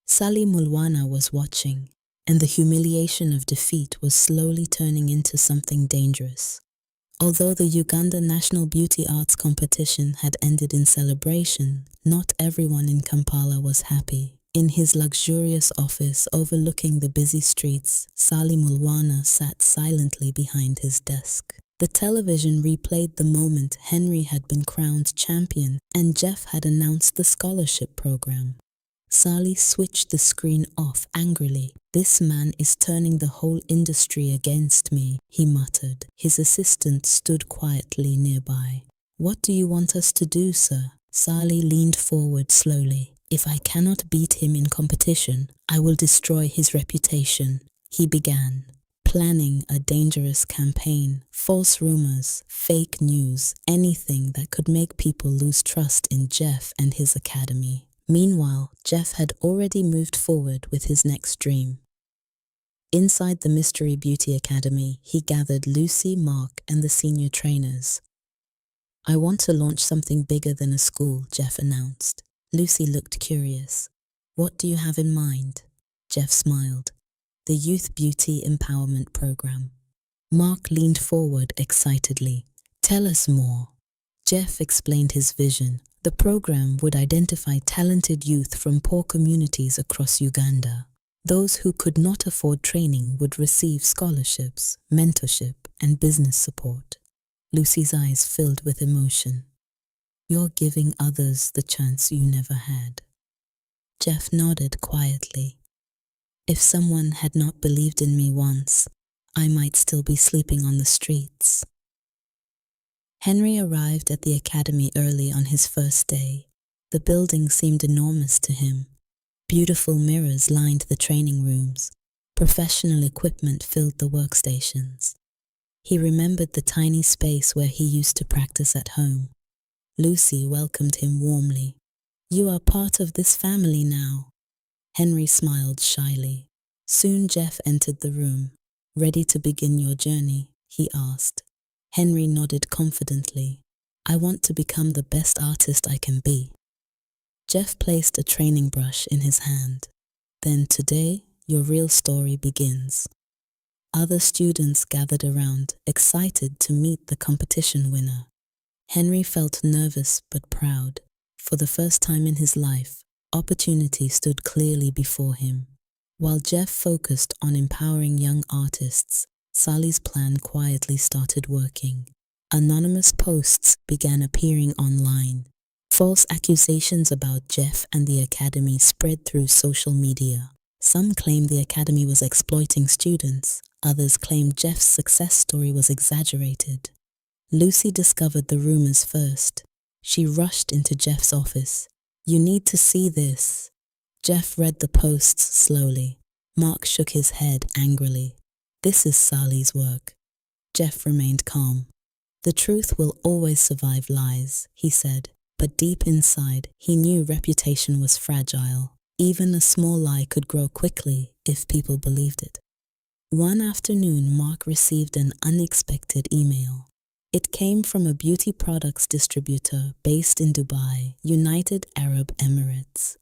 Sally Mulwana was watching, and the humiliation of defeat was slowly turning into something dangerous. Although the Uganda National Beauty Arts Competition had ended in celebration, not everyone in Kampala was happy. In his luxurious office overlooking the busy streets, Sally Mulwana sat silently behind his desk. The television replayed the moment Henry had been crowned champion and Jeff had announced the scholarship program. Sally switched the screen off angrily. "This man is turning the whole industry against me," he muttered. His assistant stood quietly nearby. "What do you want us to do, sir?" Sally leaned forward slowly. "If I cannot beat him in competition, I will destroy his reputation," he began. Planning a dangerous campaign, false rumors, fake news, anything that could make people lose trust in Jeff and his academy. Meanwhile, Jeff had already moved forward with his next dream. Inside the Mystery Beauty Academy, he gathered Lucy, Mark, and the senior trainers. "I want to launch something bigger than a school," Jeff announced. Lucy looked curious. "What do you have in mind?" Jeff smiled. "The Youth Beauty Empowerment Program." Mark leaned forward excitedly. "Tell us more." Jeff explained his vision. The program would identify talented youth from poor communities across Uganda. Those who could not afford training would receive scholarships, mentorship, and business support. Lucy's eyes filled with emotion. "You're giving others the chance you never had." Jeff nodded quietly. "If someone had not believed in me once, I might still be sleeping on the streets." Henry arrived at the academy early on his first day. The building seemed enormous to him. Beautiful mirrors lined the training rooms. Professional equipment filled the workstations. He remembered the tiny space where he used to practice at home. Lucy welcomed him warmly. "You are part of this family now." Henry smiled shyly. Soon Jeff entered the room. "Ready to begin your journey?" he asked. Henry nodded confidently. "I want to become the best artist I can be." Jeff placed a training brush in his hand. "Then today, your real story begins." Other students gathered around, excited to meet the competition winner. Henry felt nervous but proud. For the first time in his life, opportunity stood clearly before him. While Jeff focused on empowering young artists, Sally's plan quietly started working. Anonymous posts began appearing online. False accusations about Jeff and the academy spread through social media. Some claimed the academy was exploiting students. Others claimed Jeff's success story was exaggerated. Lucy discovered the rumors first. She rushed into Jeff's office. "You need to see this." Jeff read the posts slowly. Mark shook his head angrily. "This is Sally's work." Jeff remained calm. "The truth will always survive lies," he said. But deep inside, he knew reputation was fragile. Even a small lie could grow quickly if people believed it. One afternoon, Mark received an unexpected email. It came from a beauty products distributor based in Dubai, United Arab Emirates.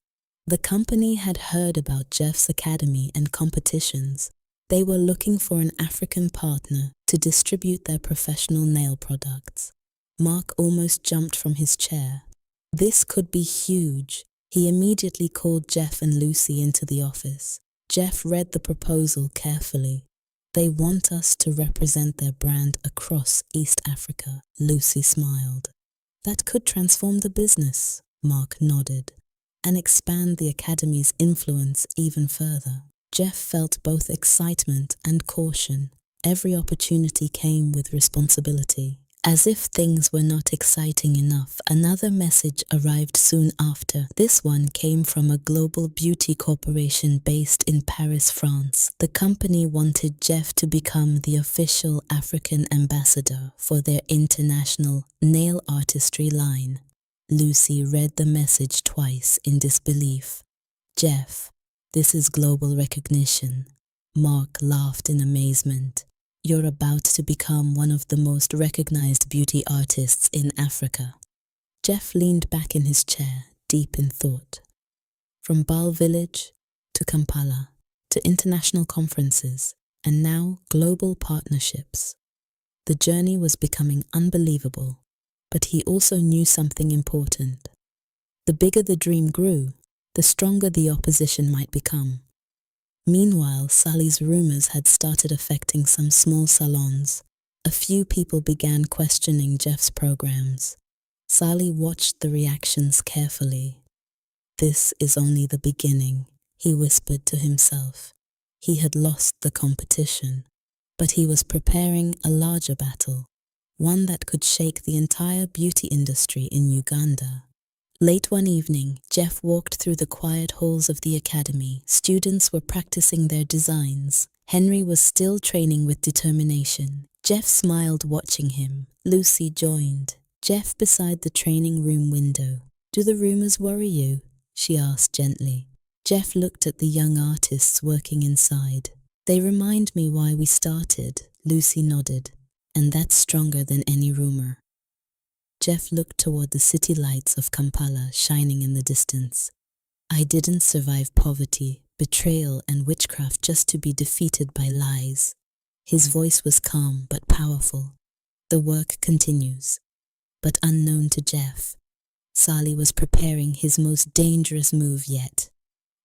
The company had heard about Jeff's academy and competitions. They were looking for an African partner to distribute their professional nail products. Mark almost jumped from his chair. This could be huge. He immediately called Jeff and Lucy into the office. Jeff read the proposal carefully. "They want us to represent their brand across East Africa," Lucy smiled. "That could transform the business," Mark nodded, "and expand the academy's influence even further." Jeff felt both excitement and caution. Every opportunity came with responsibility. As if things were not exciting enough, another message arrived soon after. This one came from a global beauty corporation based in Paris, France. The company wanted Jeff to become the official African ambassador for their international nail artistry line. Lucy read the message twice in disbelief. "Jeff, this is global recognition." Mark laughed in amazement. "You're about to become one of the most recognized beauty artists in Africa." Jeff leaned back in his chair, deep in thought. From Bal Village to Kampala to international conferences and now global partnerships. The journey was becoming unbelievable, but he also knew something important. The bigger the dream grew, the stronger the opposition might become. Meanwhile, Sally's rumors had started affecting some small salons. A few people began questioning Jeff's programs. Sally watched the reactions carefully. "This is only the beginning," he whispered to himself. He had lost the competition, but he was preparing a larger battle, one that could shake the entire beauty industry in Uganda. Late one evening, Jeff walked through the quiet halls of the academy. Students were practicing their designs. Henry was still training with determination. Jeff smiled watching him. Lucy joined. Jeff beside the training room window. "Do the rumors worry you?" she asked gently. Jeff looked at the young artists working inside. "They remind me why we started," Lucy nodded. "And that's stronger than any rumor." Jeff looked toward the city lights of Kampala shining in the distance. "I didn't survive poverty, betrayal, and witchcraft just to be defeated by lies." His voice was calm but powerful. "The work continues." But unknown to Jeff, Sally was preparing his most dangerous move yet.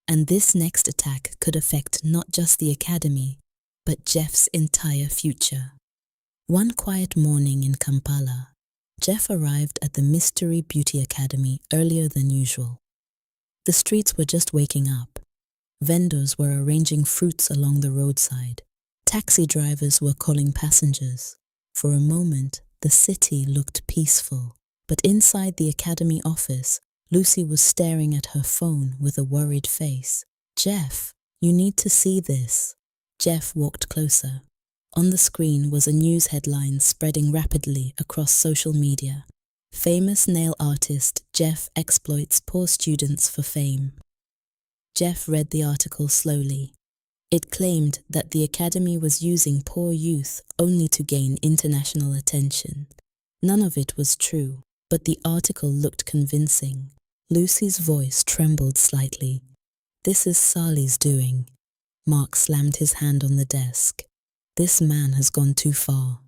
And this next attack could affect not just the academy, but Jeff's entire future. One quiet morning in Kampala, Jeff arrived at the Mystery Beauty Academy earlier than usual. The streets were just waking up. Vendors were arranging fruits along the roadside. Taxi drivers were calling passengers. For a moment, the city looked peaceful. But inside the academy office, Lucy was staring at her phone with a worried face. "Jeff, you need to see this." Jeff walked closer. On the screen was a news headline spreading rapidly across social media. "Famous nail artist Jeff exploits poor students for fame." Jeff read the article slowly. It claimed that the academy was using poor youth only to gain international attention. None of it was true, but the article looked convincing. Lucy's voice trembled slightly. "This is Sally's doing." Mark slammed his hand on the desk. "This man has gone too far."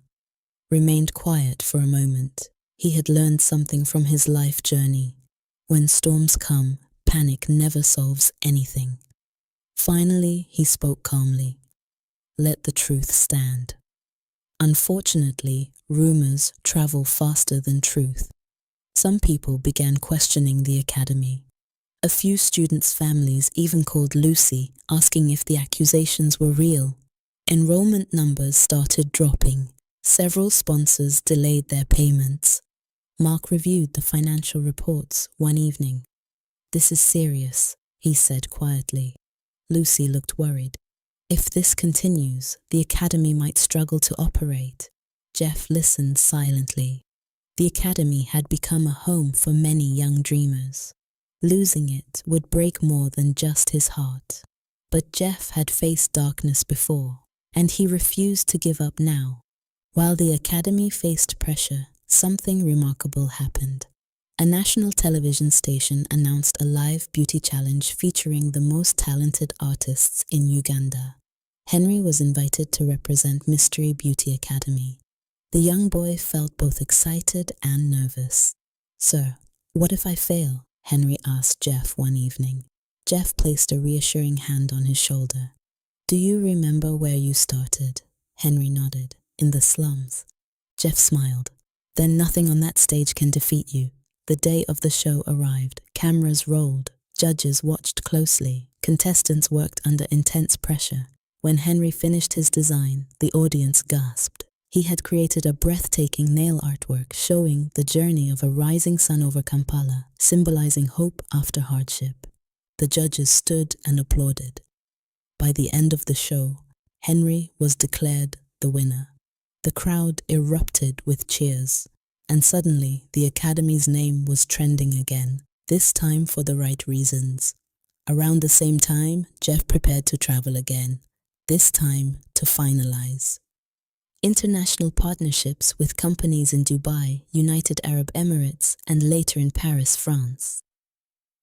Remained quiet for a moment. He had learned something from his life journey. When storms come, panic never solves anything. Finally, he spoke calmly. "Let the truth stand." Unfortunately, rumors travel faster than truth. Some people began questioning the academy. A few students' families even called Lucy, asking if the accusations were real. Enrollment numbers started dropping. Several sponsors delayed their payments. Mark reviewed the financial reports one evening. "This is serious," he said quietly. Lucy looked worried. "If this continues, the academy might struggle to operate." Jeff listened silently. The academy had become a home for many young dreamers. Losing it would break more than just his heart. But Jeff had faced darkness before, and he refused to give up now. While the academy faced pressure, something remarkable happened. A national television station announced a live beauty challenge featuring the most talented artists in Uganda. Henry was invited to represent Mystery Beauty Academy. The young boy felt both excited and nervous. "Sir, what if I fail?" Henry asked Jeff one evening. Jeff placed a reassuring hand on his shoulder. "Do you remember where you started?" Henry nodded. "In the slums." Jeff smiled. "Then nothing on that stage can defeat you." The day of the show arrived. Cameras rolled. Judges watched closely. Contestants worked under intense pressure. When Henry finished his design, the audience gasped. He had created a breathtaking nail artwork showing the journey of a rising sun over Kampala, symbolizing hope after hardship. The judges stood and applauded. By the end of the show, Henry was declared the winner. The crowd erupted with cheers, and suddenly the Academy's name was trending again, this time for the right reasons. Around the same time, Jeff prepared to travel again, this time to finalize. International partnerships with companies in Dubai, United Arab Emirates, and later in Paris, France.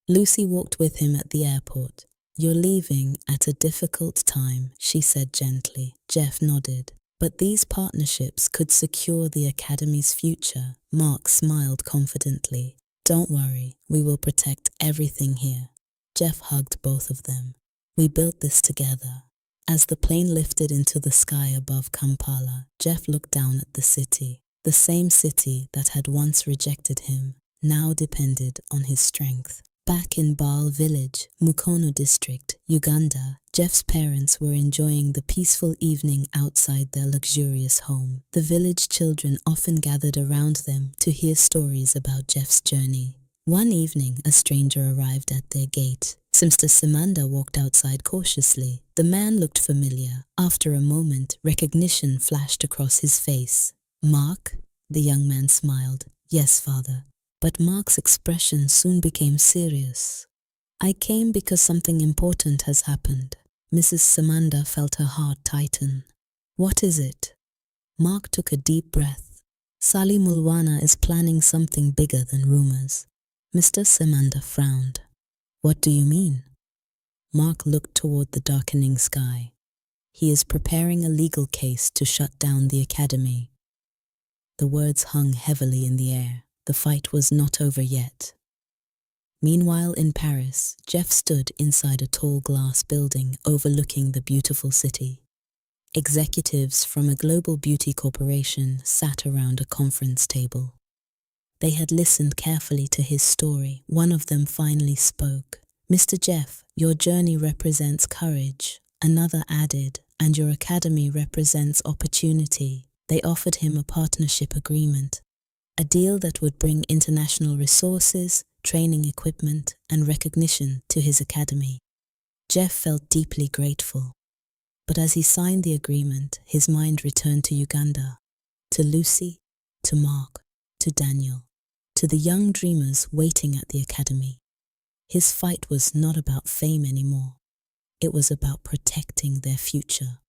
Lucy walked with him at the airport. "You're leaving at a difficult time," she said gently. Jeff nodded. "But these partnerships could secure the Academy's future." Mark smiled confidently. "Don't worry, we will protect everything here." Jeff hugged both of them. "We built this together." As the plane lifted into the sky above Kampala, Jeff looked down at the city. The same city that had once rejected him now depended on his strength. Back in Baal village, Mukono district, Uganda, Jeff's parents were enjoying the peaceful evening outside their luxurious home. The village children often gathered around them to hear stories about Jeff's journey. One evening, a stranger arrived at their gate. Mr. Simanda walked outside cautiously. The man looked familiar. After a moment, recognition flashed across his face. "Mark?" The young man smiled. "Yes, father." But Mark's expression soon became serious. "I came because something important has happened." Mrs. Simanda felt her heart tighten. "What is it?" Mark took a deep breath. "Sali Mulwana is planning something bigger than rumors." Mr. Simanda frowned. "What do you mean?" Mark looked toward the darkening sky. "He is preparing a legal case to shut down the academy." The words hung heavily in the air. The fight was not over yet. Meanwhile, in Paris, Jeff stood inside a tall glass building overlooking the beautiful city. Executives from a global beauty corporation sat around a conference table. They had listened carefully to his story. One of them finally spoke. "Mr. Jeff, your journey represents courage." Another added, "And your academy represents opportunity." They offered him a partnership agreement, a deal that would bring international resources, training equipment, and recognition to his academy. Jeff felt deeply grateful. But as he signed the agreement, his mind returned to Uganda, to Lucy, to Mark, to Daniel, to the young dreamers waiting at the academy. His fight was not about fame anymore. It was about protecting their future.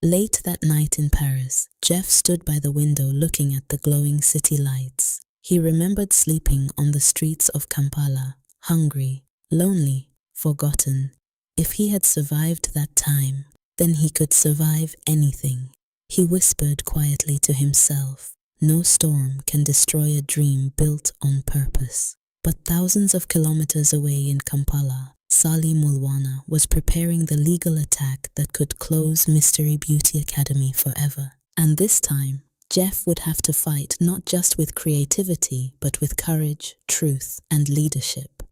Late that night in Paris, Jeff stood by the window looking at the glowing city lights. He remembered sleeping on the streets of Kampala, hungry, lonely, forgotten. If he had survived that time, then he could survive anything. He whispered quietly to himself, "No storm can destroy a dream built on purpose." But thousands of kilometers away in Kampala, Sali Mulwana was preparing the legal attack that could close Mystery Beauty Academy forever. And this time, Jeff would have to fight not just with creativity, but with courage, truth, and leadership.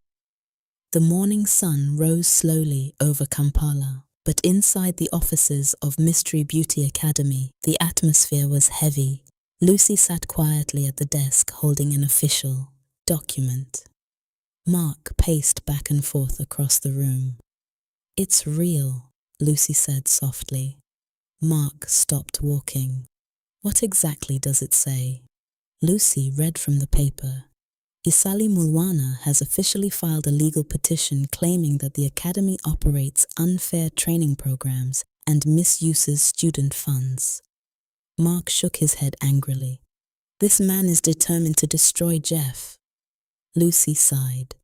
The morning sun rose slowly over Kampala. But inside the offices of Mystery Beauty Academy, the atmosphere was heavy. Lucy sat quietly at the desk holding an official document. Mark paced back and forth across the room. "It's real," Lucy said softly. Mark stopped walking. "What exactly does it say?" Lucy read from the paper. Isali Mulwana has officially filed a legal petition claiming that the academy operates unfair training programs and misuses student funds. Mark shook his head angrily. "This man is determined to destroy Jeff." Lucy sighed.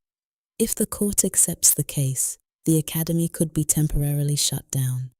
If the court accepts the case, the academy could be temporarily shut down.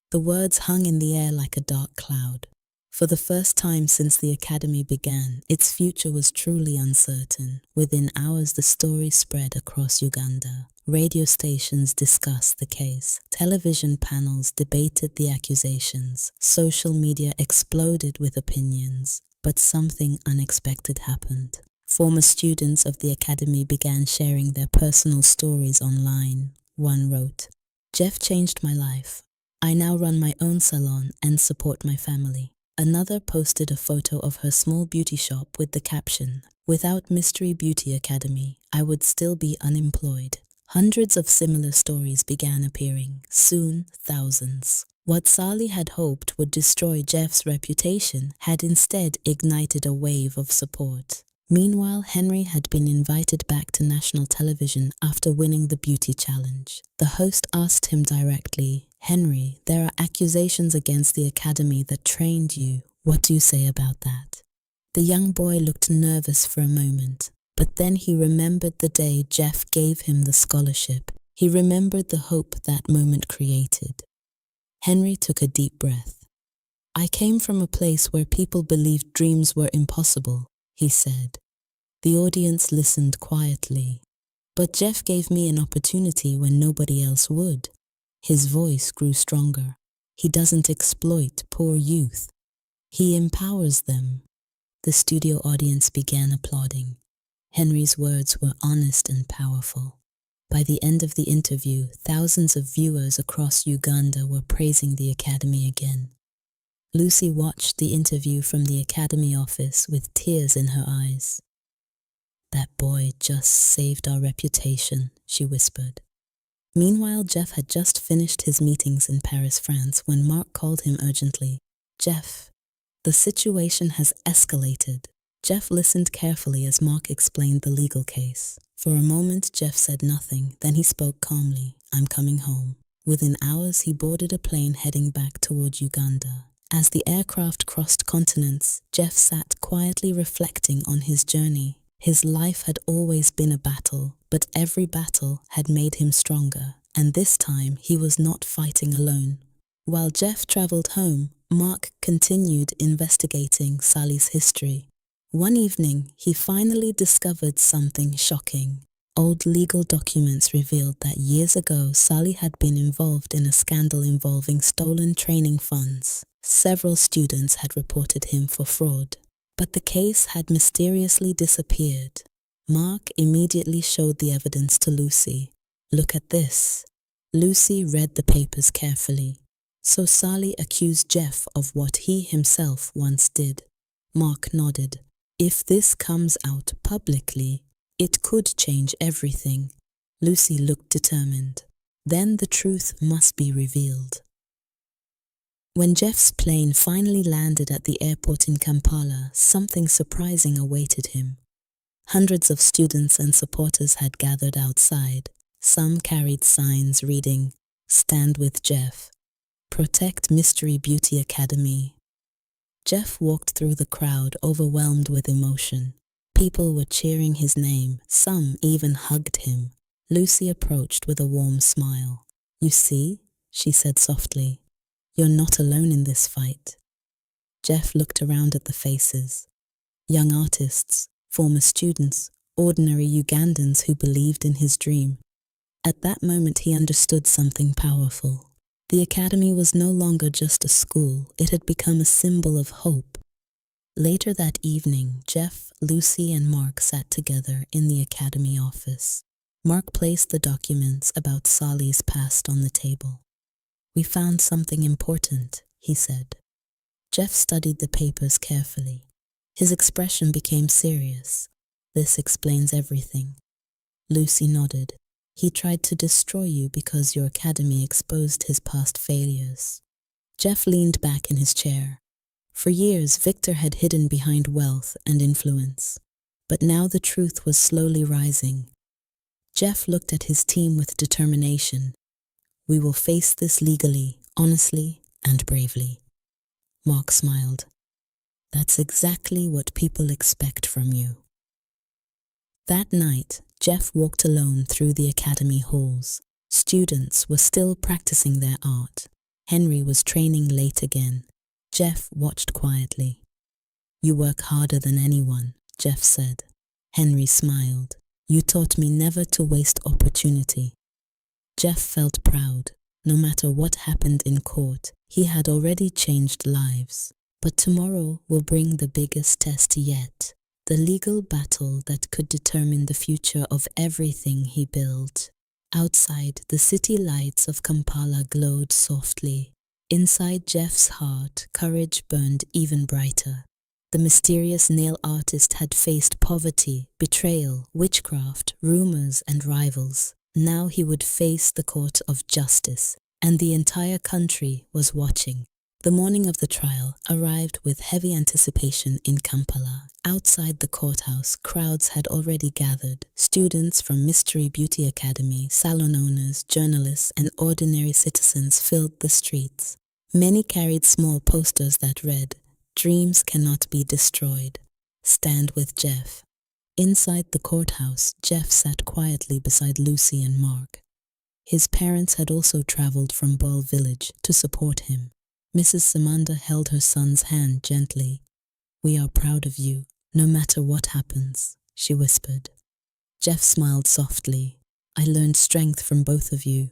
The words hung in the air like a dark cloud. For the first time since the academy began, its future was truly uncertain. Within hours, the story spread across Uganda. Radio stations discussed the case. Television panels debated the accusations. Social media exploded with opinions. But something unexpected happened. Former students of the academy began sharing their personal stories online. One wrote, "Jeff changed my life. I now run my own salon and support my family." Another posted a photo of her small beauty shop with the caption, "Without Mystery Beauty Academy, I would still be unemployed." Hundreds of similar stories began appearing, soon thousands. What Sally had hoped would destroy Jeff's reputation had instead ignited a wave of support. Meanwhile, Henry had been invited back to national television after winning the beauty challenge. The host asked him directly, "Henry, there are accusations against the academy that trained you. What do you say about that?" The young boy looked nervous for a moment, but then he remembered the day Jeff gave him the scholarship. He remembered the hope that moment created. Henry took a deep breath. "I came from a place where people believed dreams were impossible," he said. The audience listened quietly. "But Jeff gave me an opportunity when nobody else would." His voice grew stronger. "He doesn't exploit poor youth. He empowers them." The studio audience began applauding. Henry's words were honest and powerful. By the end of the interview, thousands of viewers across Uganda were praising the academy again. Lucy watched the interview from the academy office with tears in her eyes. "That boy just saved our reputation," she whispered. Meanwhile, Jeff had just finished his meetings in Paris, France, when Mark called him urgently. "Jeff, the situation has escalated." Jeff listened carefully as Mark explained the legal case. For a moment, Jeff said nothing, then he spoke calmly. "I'm coming home." Within hours, he boarded a plane heading back toward Uganda. As the aircraft crossed continents, Jeff sat quietly reflecting on his journey. His life had always been a battle, but every battle had made him stronger, and this time he was not fighting alone. While Jeff traveled home, Mark continued investigating Sally's history. One evening, he finally discovered something shocking. Old legal documents revealed that years ago, Sally had been involved in a scandal involving stolen training funds. Several students had reported him for fraud, but the case had mysteriously disappeared. Mark immediately showed the evidence to Lucy. "Look at this." Lucy read the papers carefully. So Sally accused Jeff of what he himself once did. Mark nodded. "If this comes out publicly, it could change everything." Lucy looked determined. "Then the truth must be revealed." When Jeff's plane finally landed at the airport in Kampala, something surprising awaited him. Hundreds of students and supporters had gathered outside. Some carried signs reading, "Stand with Jeff. Protect Mystery Beauty Academy." Jeff walked through the crowd, overwhelmed with emotion. People were cheering his name. Some even hugged him. Lucy approached with a warm smile. "You see," she said softly, "you're not alone in this fight." Jeff looked around at the faces. Young artists, former students, ordinary Ugandans who believed in his dream. At that moment he understood something powerful. The academy was no longer just a school, it had become a symbol of hope. Later that evening, Jeff, Lucy, and Mark sat together in the academy office. Mark placed the documents about Sally's past on the table. We found something important, he said. Jeff studied the papers carefully. His expression became serious. This explains everything. Lucy nodded. He tried to destroy you because your academy exposed his past failures. Jeff leaned back in his chair. For years, Victor had hidden behind wealth and influence. But now the truth was slowly rising. Jeff looked at his team with determination. We will face this legally, honestly, and bravely. Mark smiled. That's exactly what people expect from you. That night, Jeff walked alone through the academy halls. Students were still practicing their art. Henry was training late again. Jeff watched quietly. You work harder than anyone, Jeff said. Henry smiled. You taught me never to waste opportunity. Jeff felt proud. No matter what happened in court, he had already changed lives. But tomorrow will bring the biggest test yet. The legal battle that could determine the future of everything he built. Outside, the city lights of Kampala glowed softly. Inside Jeff's heart, courage burned even brighter. The mysterious nail artist had faced poverty, betrayal, witchcraft, rumors, and rivals. Now he would face the court of justice, and the entire country was watching. The morning of the trial arrived with heavy anticipation in Kampala. Outside the courthouse, crowds had already gathered. Students from Mystery Beauty Academy, salon owners, journalists, and ordinary citizens filled the streets. Many carried small posters that read, "Dreams cannot be destroyed. Stand with Jeff." Inside the courthouse, Jeff sat quietly beside Lucy and Mark. His parents had also traveled from Ball Village to support him. Mrs. Samanda held her son's hand gently. "We are proud of you, no matter what happens," she whispered. Jeff smiled softly. "I learned strength from both of you."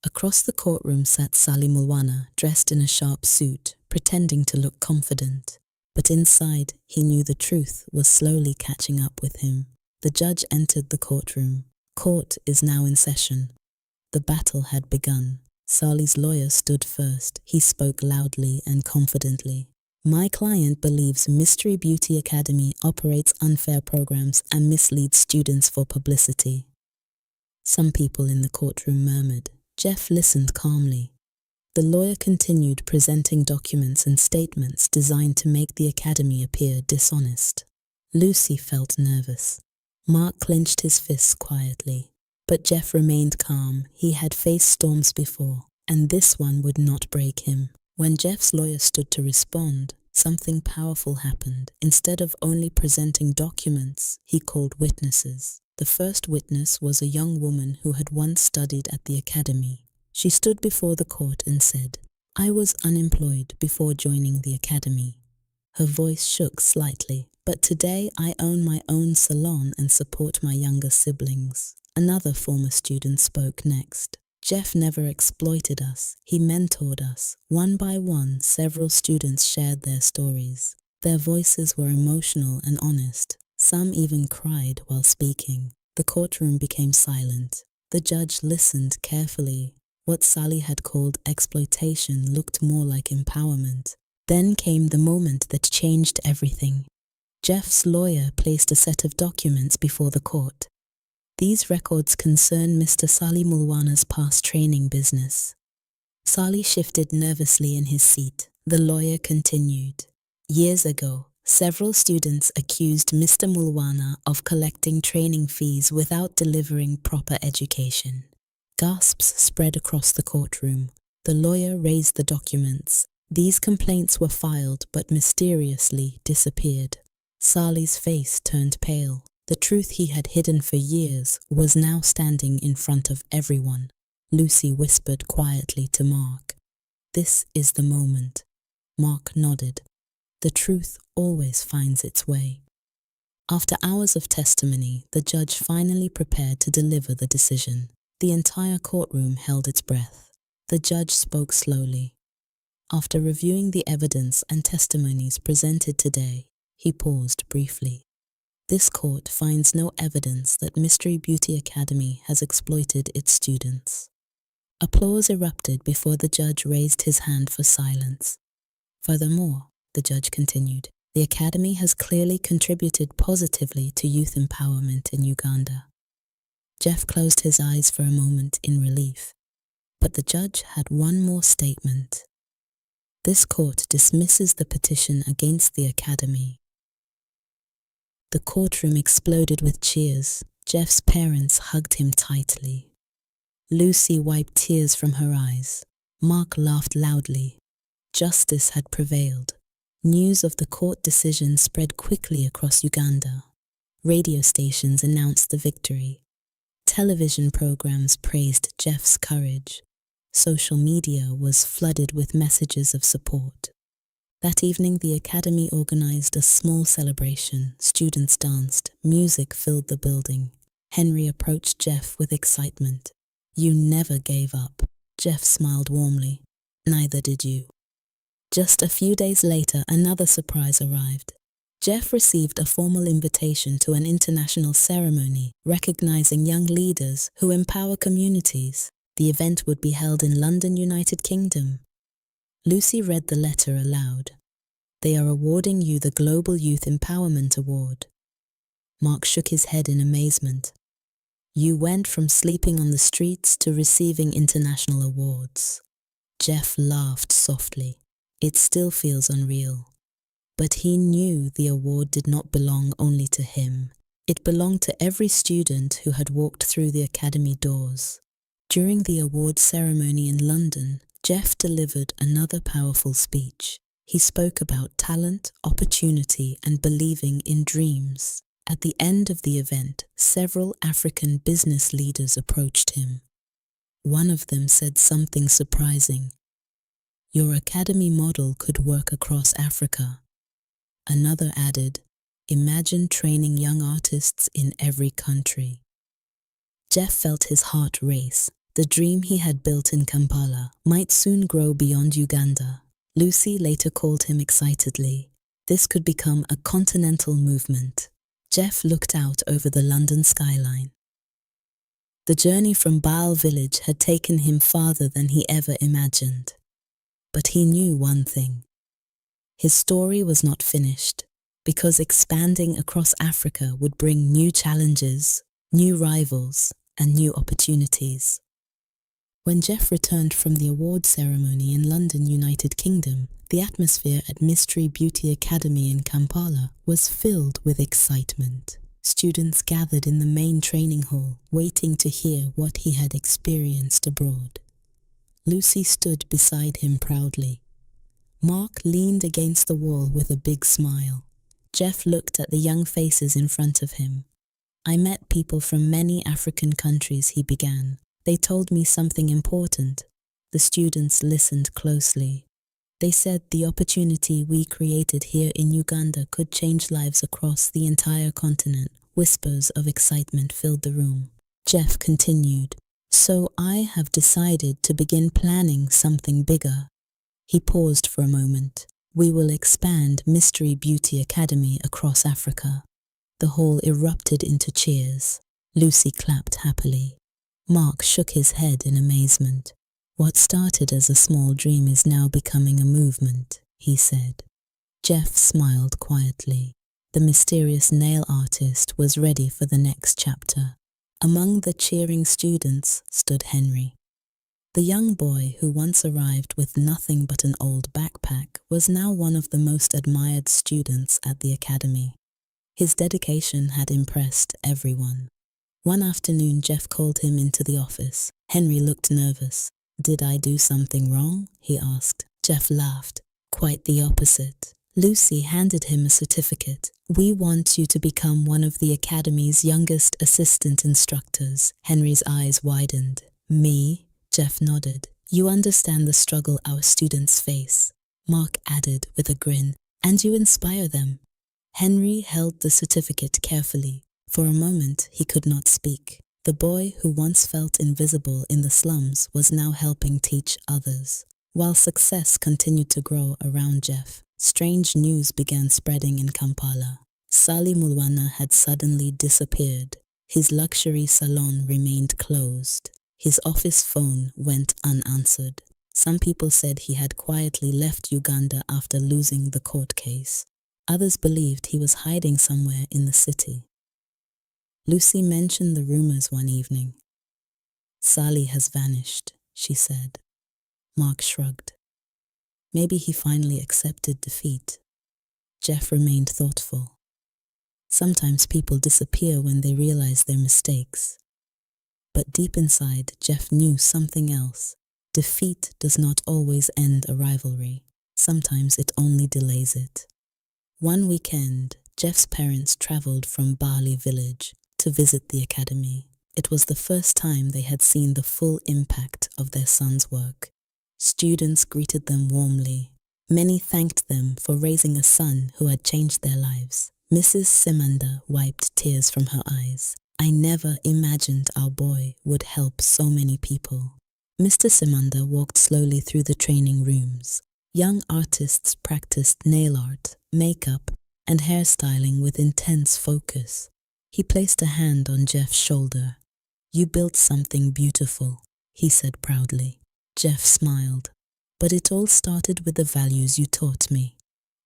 Across the courtroom sat Sally Mulwana, dressed in a sharp suit, pretending to look confident. But inside, he knew the truth was slowly catching up with him. The judge entered the courtroom. Court is now in session. The battle had begun. Sally's lawyer stood first. He spoke loudly and confidently. "My client believes Mystery Beauty Academy operates unfair programs and misleads students for publicity." Some people in the courtroom murmured. Jeff listened calmly. The lawyer continued presenting documents and statements designed to make the academy appear dishonest. Lucy felt nervous. Mark clenched his fists quietly. But Jeff remained calm. He had faced storms before, and this one would not break him. When Jeff's lawyer stood to respond, something powerful happened. Instead of only presenting documents, he called witnesses. The first witness was a young woman who had once studied at the academy. She stood before the court and said, "I was unemployed before joining the academy." Her voice shook slightly. "But today I own my own salon and support my younger siblings." Another former student spoke next. "Jeff never exploited us. He mentored us." One by one, several students shared their stories. Their voices were emotional and honest. Some even cried while speaking. The courtroom became silent. The judge listened carefully. What Sally had called exploitation looked more like empowerment. Then came the moment that changed everything. Jeff's lawyer placed a set of documents before the court. These records concern Mr. Sally Mulwana's past training business. Sally shifted nervously in his seat. The lawyer continued. "Years ago, several students accused Mr. Mulwana of collecting training fees without delivering proper education." Gasps spread across the courtroom. The lawyer raised the documents. These complaints were filed but mysteriously disappeared. Sally's face turned pale. The truth he had hidden for years was now standing in front of everyone. Lucy whispered quietly to Mark, "This is the moment." Mark nodded. The truth always finds its way. After hours of testimony, the judge finally prepared to deliver the decision. The entire courtroom held its breath. The judge spoke slowly. After reviewing the evidence and testimonies presented today, he paused briefly. "This court finds no evidence that Mystery Beauty Academy has exploited its students." Applause erupted before the judge raised his hand for silence. Furthermore, the judge continued, the Academy has clearly contributed positively to youth empowerment in Uganda. Jeff closed his eyes for a moment in relief, but the judge had one more statement. This court dismisses the petition against the Academy. The courtroom exploded with cheers. Jeff's parents hugged him tightly. Lucy wiped tears from her eyes. Mark laughed loudly. Justice had prevailed. News of the court decision spread quickly across Uganda. Radio stations announced the victory. Television programs praised Jeff's courage. Social media was flooded with messages of support. That evening, the Academy organized a small celebration. Students danced. Music filled the building. Henry approached Jeff with excitement. You never gave up. Jeff smiled warmly. Neither did you. Just a few days later, another surprise arrived. Jeff received a formal invitation to an international ceremony recognizing young leaders who empower communities. The event would be held in London, United Kingdom. Lucy read the letter aloud. They are awarding you the Global Youth Empowerment Award. Mark shook his head in amazement. You went from sleeping on the streets to receiving international awards. Jeff laughed softly. It still feels unreal. But he knew the award did not belong only to him. It belonged to every student who had walked through the Academy doors. During the award ceremony in London, Jeff delivered another powerful speech. He spoke about talent, opportunity, and believing in dreams. At the end of the event, several African business leaders approached him. One of them said something surprising. Your Academy model could work across Africa. Another added, imagine training young artists in every country. Jeff felt his heart race. The dream he had built in Kampala might soon grow beyond Uganda. Lucy later called him excitedly. This could become a continental movement. Jeff looked out over the London skyline. The journey from Baal village had taken him farther than he ever imagined. But he knew one thing. His story was not finished, because expanding across Africa would bring new challenges, new rivals, and new opportunities. When Jeff returned from the award ceremony in London, United Kingdom, the atmosphere at Mystery Beauty Academy in Kampala was filled with excitement. Students gathered in the main training hall, waiting to hear what he had experienced abroad. Lucy stood beside him proudly. Mark leaned against the wall with a big smile. Jeff looked at the young faces in front of him. I met people from many African countries, he began. They told me something important. The students listened closely. They said the opportunity we created here in Uganda could change lives across the entire continent. Whispers of excitement filled the room. Jeff continued, so I have decided to begin planning something bigger. He paused for a moment. We will expand Mystery Beauty Academy across Africa. The hall erupted into cheers. Lucy clapped happily. Mark shook his head in amazement. What started as a small dream is now becoming a movement, he said. Jeff smiled quietly. The mysterious nail artist was ready for the next chapter. Among the cheering students stood Henry. The young boy who once arrived with nothing but an old backpack was now one of the most admired students at the academy. His dedication had impressed everyone. One afternoon, Jeff called him into the office. Henry looked nervous. Did I do something wrong? He asked. Jeff laughed. Quite the opposite. Lucy handed him a certificate. We want you to become one of the academy's youngest assistant instructors. Henry's eyes widened. Me? Jeff nodded. You understand the struggle our students face. Mark added with a grin. And you inspire them. Henry held the certificate carefully. For a moment, he could not speak. The boy who once felt invisible in the slums was now helping teach others. While success continued to grow around Jeff, strange news began spreading in Kampala. Sali Mulwana had suddenly disappeared. His luxury salon remained closed. His office phone went unanswered. Some people said he had quietly left Uganda after losing the court case. Others believed he was hiding somewhere in the city. Lucy mentioned the rumors one evening. "Sally has vanished," she said. Mark shrugged. Maybe he finally accepted defeat. Jeff remained thoughtful. Sometimes people disappear when they realize their mistakes. But deep inside, Jeff knew something else. Defeat does not always end a rivalry. Sometimes it only delays it. One weekend, Jeff's parents traveled from Bali village to visit the academy. It was the first time they had seen the full impact of their son's work. Students greeted them warmly. Many thanked them for raising a son who had changed their lives. Mrs. Simanda wiped tears from her eyes. "I never imagined our boy would help so many people." Mr. Simanda walked slowly through the training rooms. Young artists practiced nail art, makeup, and hairstyling with intense focus. He placed a hand on Jeff's shoulder. "You built something beautiful," he said proudly. Jeff smiled. "But it all started with the values you taught me."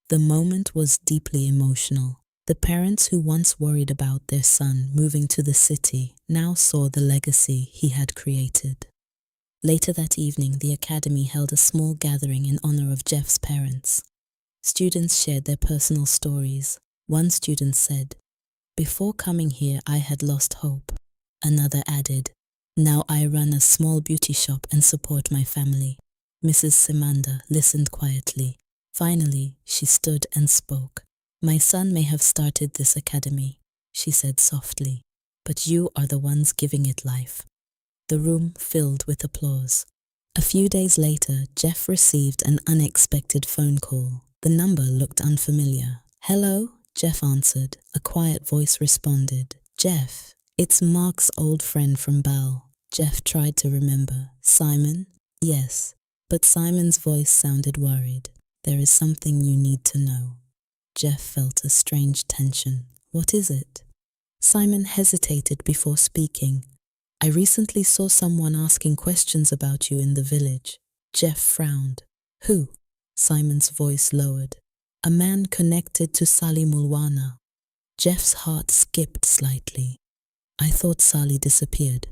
The moment was deeply emotional. The parents who once worried about their son moving to the city now saw the legacy he had created. Later that evening, the academy held a small gathering in honor of Jeff's parents. Students shared their personal stories. One student said, "Before coming here, I had lost hope." Another added, "Now I run a small beauty shop and support my family." Mrs. Simanda listened quietly. Finally, she stood and spoke. "My son may have started this academy," she said softly, "but you are the ones giving it life." The room filled with applause. A few days later, Jeff received an unexpected phone call. The number looked unfamiliar. "Hello?" Jeff answered. A quiet voice responded. "Jeff, it's Mark's old friend from Bal." Jeff tried to remember. "Simon?" "Yes." But Simon's voice sounded worried. "There is something you need to know." Jeff felt a strange tension. "What is it?" Simon hesitated before speaking. "I recently saw someone asking questions about you in the village." Jeff frowned. "Who?" Simon's voice lowered. "A man connected to Sally Mulwana." Jeff's heart skipped slightly. "I thought Sally disappeared."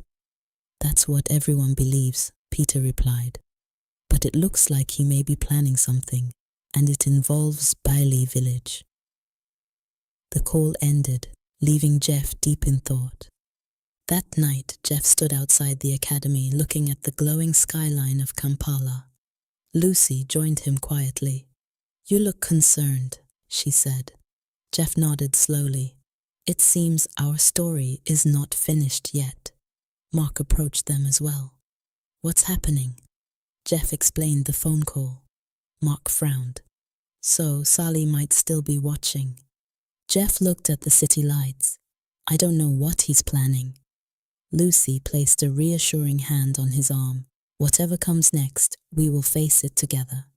"That's what everyone believes," Peter replied. "But it looks like he may be planning something, and it involves Bailey village." The call ended, leaving Jeff deep in thought. That night, Jeff stood outside the academy looking at the glowing skyline of Kampala. Lucy joined him quietly. "You look concerned," she said. Jeff nodded slowly. "It seems our story is not finished yet." Mark approached them as well. "What's happening?" Jeff explained the phone call. Mark frowned. "So Sally might still be watching." Jeff looked at the city lights. "I don't know what he's planning." Lucy placed a reassuring hand on his arm. "Whatever comes next, we will face it together."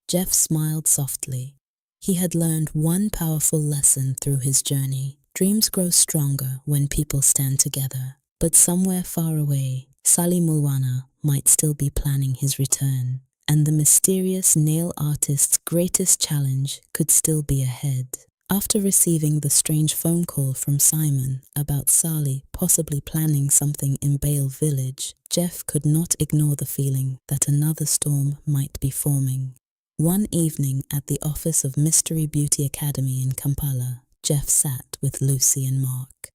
Jeff smiled softly. He had learned one powerful lesson through his journey. Dreams grow stronger when people stand together. But somewhere far away, Sally Mulwana might still be planning his return, and the mysterious nail artist's greatest challenge could still be ahead. After receiving the strange phone call from Simon about Sally possibly planning something in Bale village, Jeff could not ignore the feeling that another storm might be forming. One evening at the office of Mystery Beauty Academy in Kampala, Jeff sat with Lucy and Mark.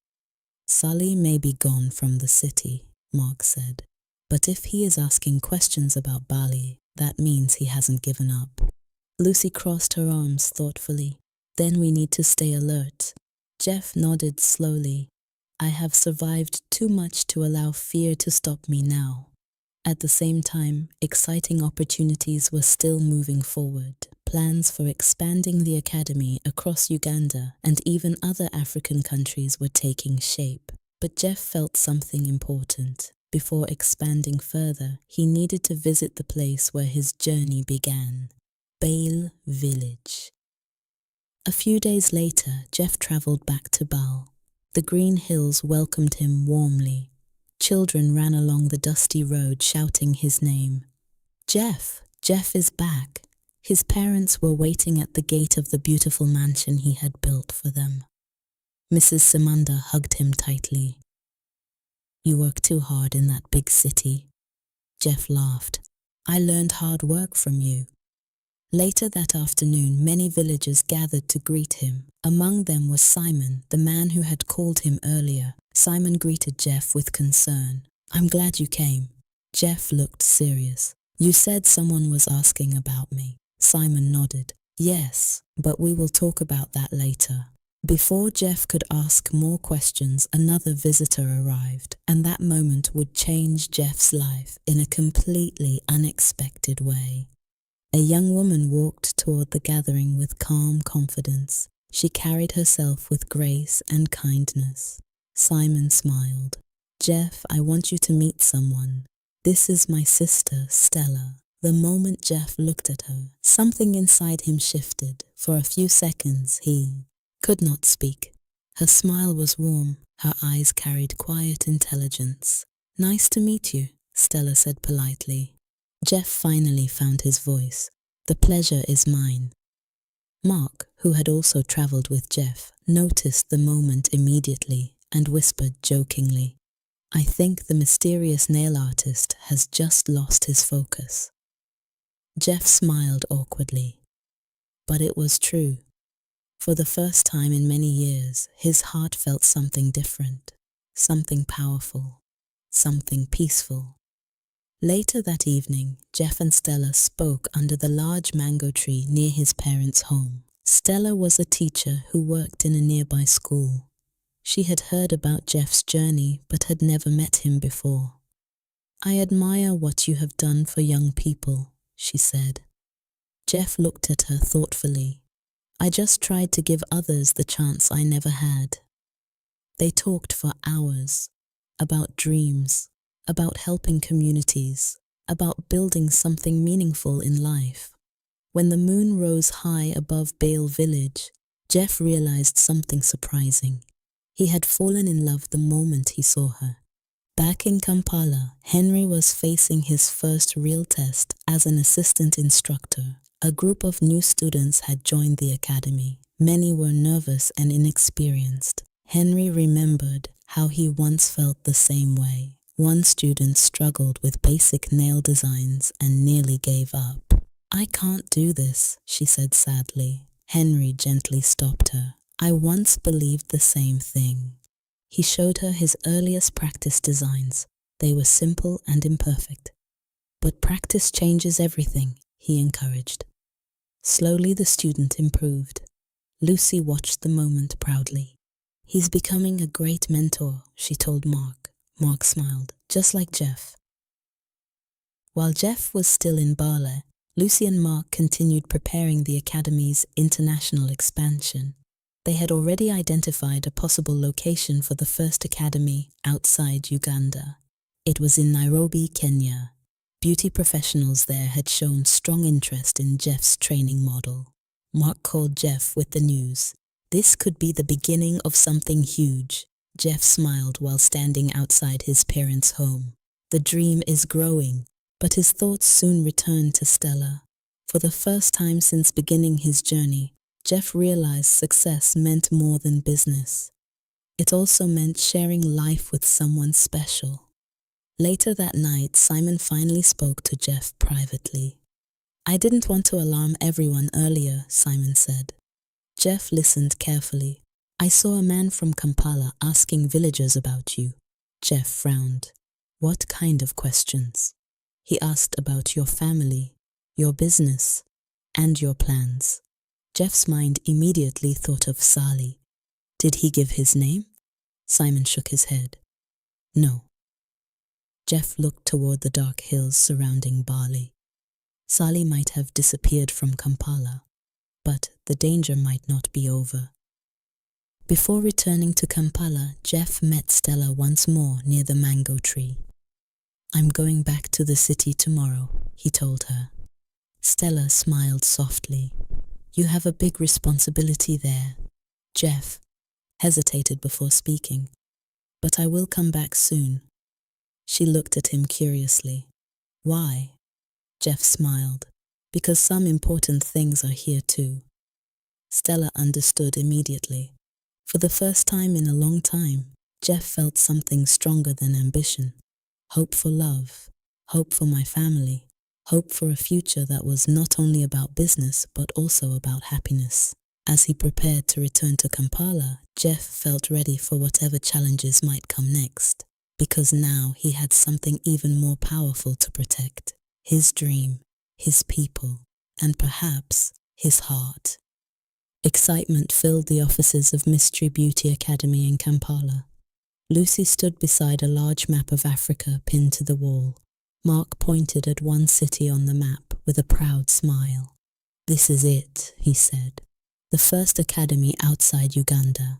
"Sally may be gone from the city," Mark said, "but if he is asking questions about Bali, that means he hasn't given up." Lucy crossed her arms thoughtfully. "Then we need to stay alert." Jeff nodded slowly. "I have survived too much to allow fear to stop me now." At the same time, exciting opportunities were still moving forward. Plans for expanding the academy across Uganda and even other African countries were taking shape. But Jeff felt something important. Before expanding further, he needed to visit the place where his journey began, Bale Village. A few days later, Jeff traveled back to Bal. The green hills welcomed him warmly. children ran along the dusty road shouting his name. Jeff! Jeff is back! His parents were waiting at the gate of the beautiful mansion he had built for them. Mrs. Samanda hugged him tightly. You work too hard in that big city. Jeff laughed. I learned hard work from you. Later that afternoon, many villagers gathered to greet him. Among them was Simon, the man who had called him earlier. Simon greeted Jeff with concern. I'm glad you came. Jeff looked serious. You said someone was asking about me. Simon nodded. Yes, but we will talk about that later. Before Jeff could ask more questions, another visitor arrived, and that moment would change Jeff's life in a completely unexpected way. A young woman walked toward the gathering with calm confidence. She carried herself with grace and kindness. Simon smiled. Jeff, I want you to meet someone. This is my sister, Stella. The moment Jeff looked at her, something inside him shifted. For a few seconds, he could not speak. Her smile was warm. Her eyes carried quiet intelligence. Nice to meet you, Stella said politely. Jeff finally found his voice. The pleasure is mine. Mark, who had also traveled with Jeff, noticed the moment immediately and whispered jokingly, I think the mysterious nail artist has just lost his focus. Jeff smiled awkwardly. But it was true. For the first time in many years, his heart felt something different, something powerful, something peaceful. Later that evening, Jeff and Stella spoke under the large mango tree near his parents' home. Stella was a teacher who worked in a nearby school. She had heard about Jeff's journey but had never met him before. I admire what you have done for young people, she said. Jeff looked at her thoughtfully. I just tried to give others the chance I never had. They talked for hours about dreams, about helping communities, about building something meaningful in life. When the moon rose high above Bale village, Jeff realized something surprising. He had fallen in love the moment he saw her. Back in Kampala, Henry was facing his first real test as an assistant instructor. A group of new students had joined the academy. Many were nervous and inexperienced. Henry remembered how he once felt the same way. One student struggled with basic nail designs and nearly gave up. I can't do this, she said sadly. Henry gently stopped her. I once believed the same thing. He showed her his earliest practice designs. They were simple and imperfect. But practice changes everything, he encouraged. Slowly the student improved. Lucy watched the moment proudly. He's becoming a great mentor, she told Mark. Mark smiled, just like Jeff. While Jeff was still in Bale, Lucy and Mark continued preparing the academy's international expansion. They had already identified a possible location for the first academy outside Uganda. It was in Nairobi, Kenya. Beauty professionals there had shown strong interest in Jeff's training model. Mark called Jeff with the news. This could be the beginning of something huge. Jeff smiled while standing outside his parents' home. The dream is growing, but his thoughts soon returned to Stella. For the first time since beginning his journey, Jeff realized success meant more than business. It also meant sharing life with someone special. Later that night, Simon finally spoke to Jeff privately. I didn't want to alarm everyone earlier, Simon said. Jeff listened carefully. I saw a man from Kampala asking villagers about you. Jeff frowned. What kind of questions? He asked about your family, your business, and your plans. Jeff's mind immediately thought of Sali. Did he give his name? Simon shook his head. No. Jeff looked toward the dark hills surrounding Bali. Sali might have disappeared from Kampala, but the danger might not be over. Before returning to Kampala, Jeff met Stella once more near the mango tree. I'm going back to the city tomorrow, he told her. Stella smiled softly. You have a big responsibility there. Jeff hesitated before speaking. But I will come back soon. She looked at him curiously. Why? Jeff smiled. Because some important things are here too. Stella understood immediately. For the first time in a long time, Jeff felt something stronger than ambition. Hope for love, hope for my family, hope for a future that was not only about business but also about happiness. As he prepared to return to Kampala, Jeff felt ready for whatever challenges might come next, because now he had something even more powerful to protect. His dream, his people, and perhaps his heart. Excitement filled the offices of Mystery Beauty Academy in Kampala. Lucy stood beside a large map of Africa pinned to the wall. Mark pointed at one city on the map with a proud smile. "This is it," he said. "The first academy outside Uganda."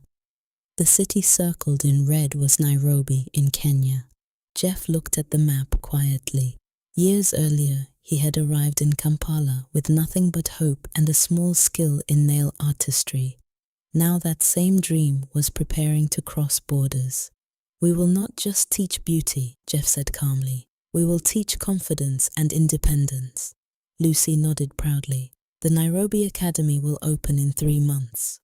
The city circled in red was Nairobi in Kenya. Jeff looked at the map quietly. Years earlier, he had arrived in Kampala with nothing but hope and a small skill in nail artistry. Now that same dream was preparing to cross borders. "We will not just teach beauty," Jeff said calmly. "We will teach confidence and independence." Lucy nodded proudly. "The Nairobi Academy will open in 3 months."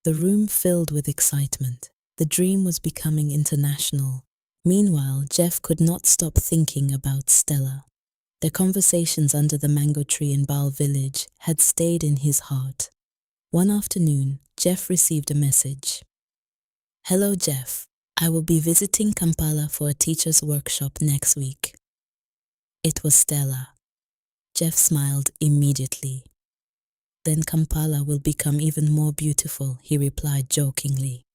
The room filled with excitement. The dream was becoming international. Meanwhile, Jeff could not stop thinking about Stella. Their conversations under the mango tree in Baal village had stayed in his heart. One afternoon, Jeff received a message. "Hello, Jeff. I will be visiting Kampala for a teacher's workshop next week." It was Stella. Jeff smiled immediately. "Then Kampala will become even more beautiful," he replied jokingly.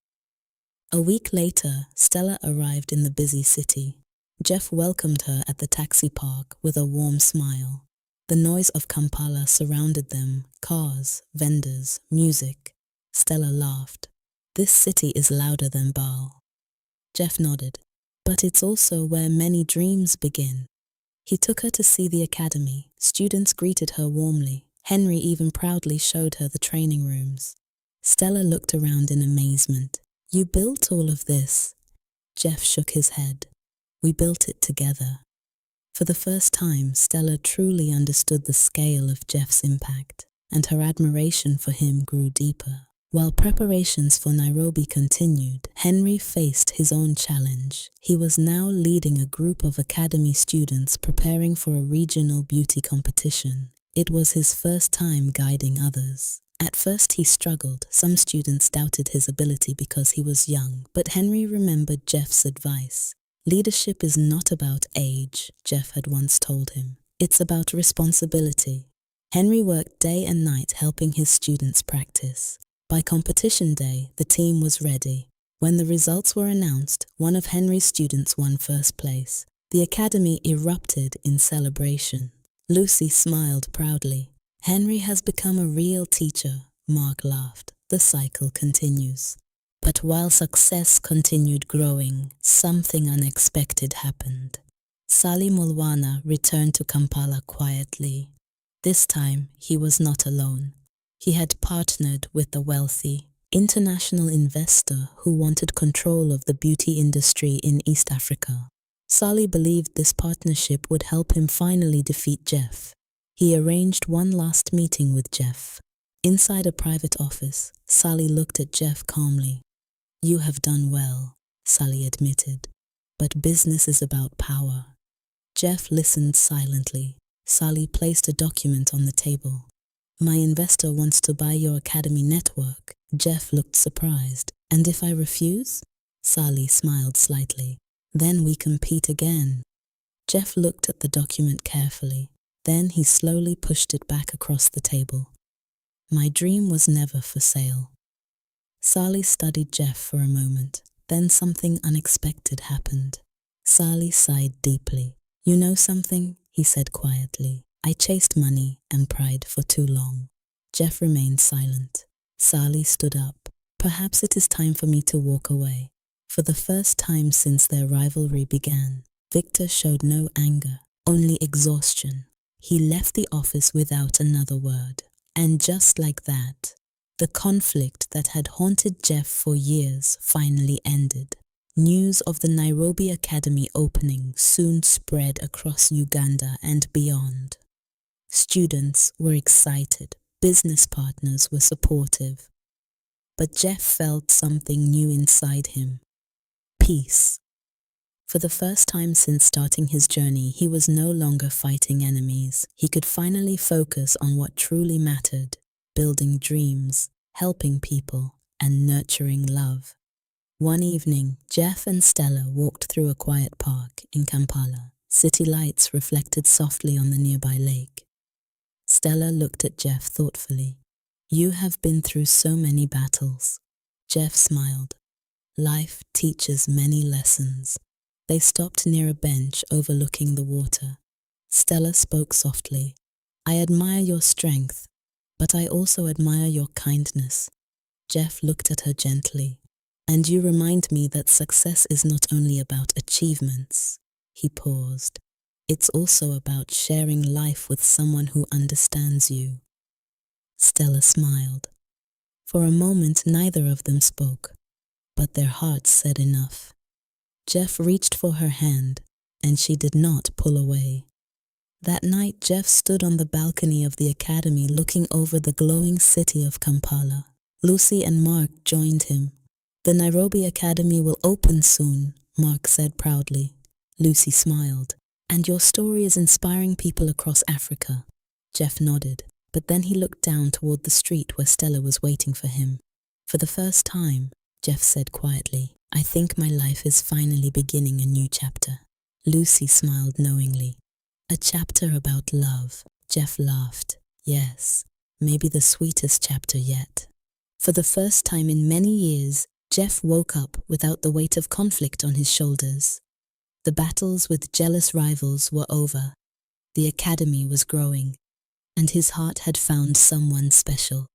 A week later, Stella arrived in the busy city. Jeff welcomed her at the taxi park with a warm smile. The noise of Kampala surrounded them, cars, vendors, music. Stella laughed. "This city is louder than Baal." Jeff nodded. "But it's also where many dreams begin." He took her to see the academy. Students greeted her warmly. Henry even proudly showed her the training rooms. Stella looked around in amazement. "You built all of this?" Jeff shook his head. "We built it together." For the first time, Stella truly understood the scale of Jeff's impact, and her admiration for him grew deeper. While preparations for Nairobi continued, Henry faced his own challenge. He was now leading a group of academy students preparing for a regional beauty competition. It was his first time guiding others. At first he struggled. Some students doubted his ability because he was young, but Henry remembered Jeff's advice. "Leadership is not about age," Jeff had once told him. "It's about responsibility." Henry worked day and night helping his students practice. By competition day, the team was ready. When the results were announced, one of Henry's students won first place. The academy erupted in celebration. Lucy smiled proudly. "Henry has become a real teacher," Mark laughed. The cycle continues. But while success continued growing, something unexpected happened. Sally Mulwana returned to Kampala quietly. This time, he was not alone. He had partnered with a wealthy, international investor who wanted control of the beauty industry in East Africa. Sally believed this partnership would help him finally defeat Jeff. He arranged one last meeting with Jeff. Inside a private office, Sally looked at Jeff calmly. "You have done well," Sally admitted, "but business is about power." Jeff listened silently. Sally placed a document on the table. "My investor wants to buy your academy network." Jeff looked surprised. "And if I refuse?" Sally smiled slightly. "Then we compete again." Jeff looked at the document carefully. Then he slowly pushed it back across the table. "My dream was never for sale." Sally studied Jeff for a moment. Then something unexpected happened. Sally sighed deeply. "You know something?" he said quietly. "I chased money and pride for too long." Jeff remained silent. Sally stood up. "Perhaps it is time for me to walk away." For the first time since their rivalry began, Victor showed no anger, only exhaustion. He left the office without another word. And just like that, the conflict that had haunted Jeff for years finally ended. News of the Nairobi Academy opening soon spread across Uganda and beyond. Students were excited, business partners were supportive. But Jeff felt something new inside him. Peace. For the first time since starting his journey, he was no longer fighting enemies. He could finally focus on what truly mattered: building dreams, helping people, and nurturing love. One evening, Jeff and Stella walked through a quiet park in Kampala. City lights reflected softly on the nearby lake. Stella looked at Jeff thoughtfully. "You have been through so many battles." Jeff smiled. "Life teaches many lessons." They stopped near a bench overlooking the water. Stella spoke softly. "I admire your strength, but I also admire your kindness." Jeff looked at her gently. "And you remind me that success is not only about achievements." He paused. "It's also about sharing life with someone who understands you." Stella smiled. For a moment, neither of them spoke, but their hearts said enough. Jeff reached for her hand, and she did not pull away. That night, Jeff stood on the balcony of the academy looking over the glowing city of Kampala. Lucy and Mark joined him. "The Nairobi Academy will open soon," Mark said proudly. Lucy smiled. "And your story is inspiring people across Africa." Jeff nodded, but then he looked down toward the street where Stella was waiting for him. "For the first time," Jeff said quietly, "I think my life is finally beginning a new chapter." Lucy smiled knowingly. "A chapter about love." Jeff laughed. "Yes, maybe the sweetest chapter yet." For the first time in many years, Jeff woke up without the weight of conflict on his shoulders. The battles with jealous rivals were over. The academy was growing, and his heart had found someone special.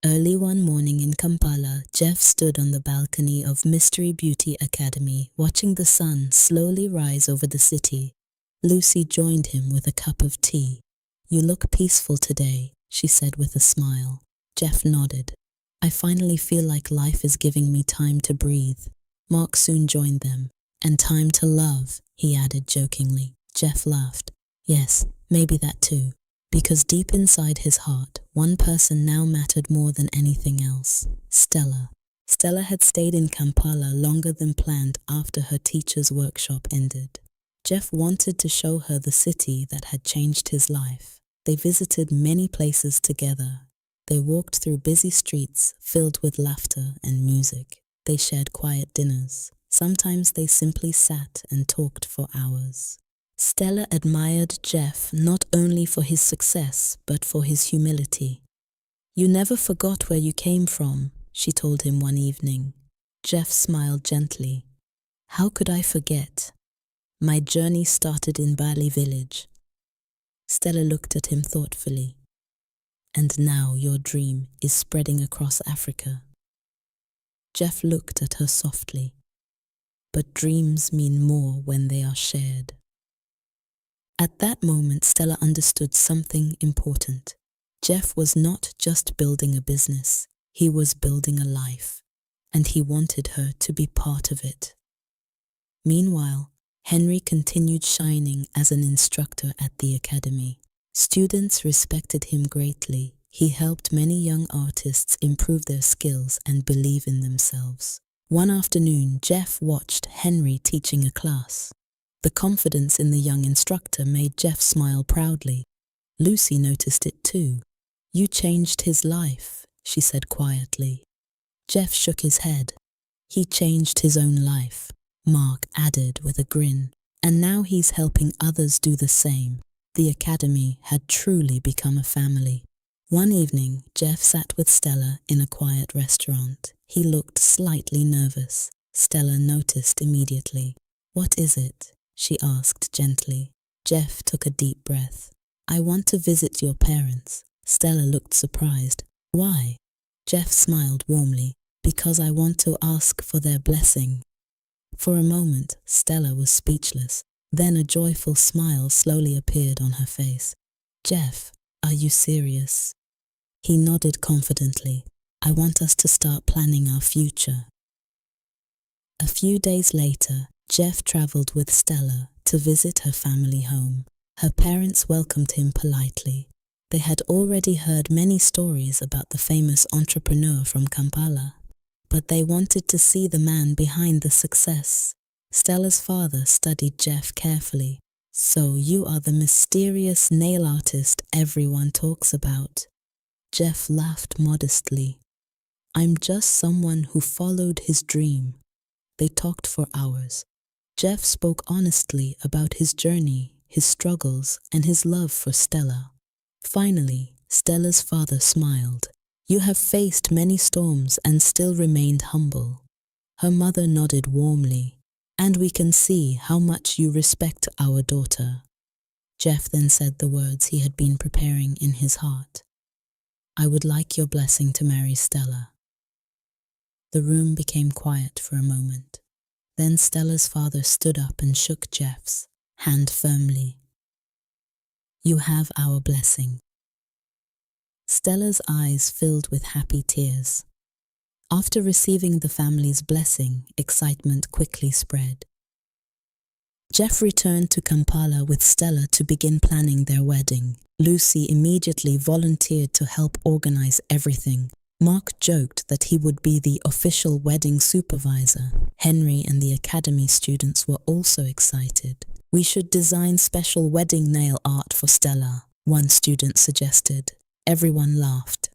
Early one morning in Kampala, Jeff stood on the balcony of Mystery Beauty Academy, watching the sun slowly rise over the city. Lucy joined him with a cup of tea. "You look peaceful today," she said with a smile. Jeff nodded. "I finally feel like life is giving me time to breathe." Mark soon joined them. "And time to love," he added jokingly. Jeff laughed. "Yes, maybe that too." Because deep inside his heart, one person now mattered more than anything else: Stella. Stella had stayed in Kampala longer than planned after her teacher's workshop ended. Jeff wanted to show her the city that had changed his life. They visited many places together. They walked through busy streets filled with laughter and music. They shared quiet dinners. Sometimes they simply sat and talked for hours. Stella admired Jeff not only for his success, but for his humility. "You never forgot where you came from," she told him one evening. Jeff smiled gently. "How could I forget? My journey started in Bali village." Stella looked at him thoughtfully. "And now your dream is spreading across Africa." Jeff looked at her softly. "But dreams mean more when they are shared." At that moment, Stella understood something important. Jeff was not just building a business, he was building a life, and he wanted her to be part of it. Meanwhile, Henry continued shining as an instructor at the academy. Students respected him greatly. He helped many young artists improve their skills and believe in themselves. One afternoon, Jeff watched Henry teaching a class. The confidence in the young instructor made Jeff smile proudly. Lucy noticed it too. "You changed his life," she said quietly. Jeff shook his head. "He changed his own life," Mark added with a grin. "And now he's helping others do the same." The academy had truly become a family. One evening, Jeff sat with Stella in a quiet restaurant. He looked slightly nervous. Stella noticed immediately. "What is it?" she asked gently. Jeff took a deep breath. "I want to visit your parents." Stella looked surprised. "Why?" Jeff smiled warmly. "Because I want to ask for their blessing." For a moment, Stella was speechless. Then a joyful smile slowly appeared on her face. "Jeff, are you serious?" He nodded confidently. "I want us to start planning our future." A few days later, Jeff traveled with Stella to visit her family home. Her parents welcomed him politely. They had already heard many stories about the famous entrepreneur from Kampala, but they wanted to see the man behind the success. Stella's father studied Jeff carefully. "So you are the mysterious nail artist everyone talks about." Jeff laughed modestly. "I'm just someone who followed his dream." They talked for hours. Jeff spoke honestly about his journey, his struggles, and his love for Stella. Finally, Stella's father smiled. "You have faced many storms and still remained humble." Her mother nodded warmly. "And we can see how much you respect our daughter." Jeff then said the words he had been preparing in his heart. "I would like your blessing to marry Stella." The room became quiet for a moment. Then Stella's father stood up and shook Jeff's hand firmly. "You have our blessing." Stella's eyes filled with happy tears. After receiving the family's blessing, excitement quickly spread. Jeff returned to Kampala with Stella to begin planning their wedding. Lucy immediately volunteered to help organize everything. Mark joked that he would be the official wedding supervisor. Henry and the academy students were also excited. "We should design special wedding nail art for Stella," one student suggested. Everyone laughed.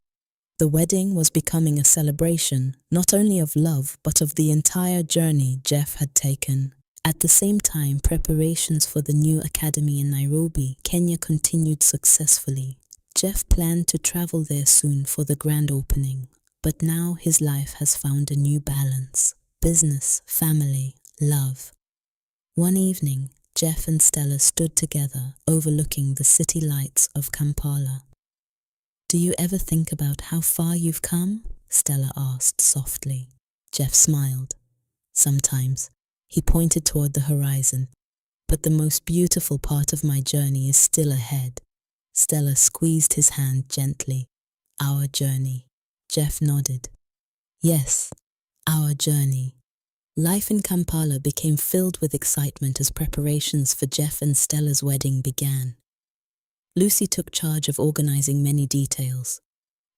The wedding was becoming a celebration, not only of love, but of the entire journey Jeff had taken. At the same time, preparations for the new academy in Nairobi, Kenya continued successfully. Jeff planned to travel there soon for the grand opening, but now his life has found a new balance: business, family, love. One evening, Jeff and Stella stood together, overlooking the city lights of Kampala. "Do you ever think about how far you've come?" Stella asked softly. Jeff smiled. "Sometimes." He pointed toward the horizon. "But the most beautiful part of my journey is still ahead." Stella squeezed his hand gently. "Our journey." Jeff nodded. "Yes, our journey." Life in Kampala became filled with excitement as preparations for Jeff and Stella's wedding began. Lucy took charge of organizing many details.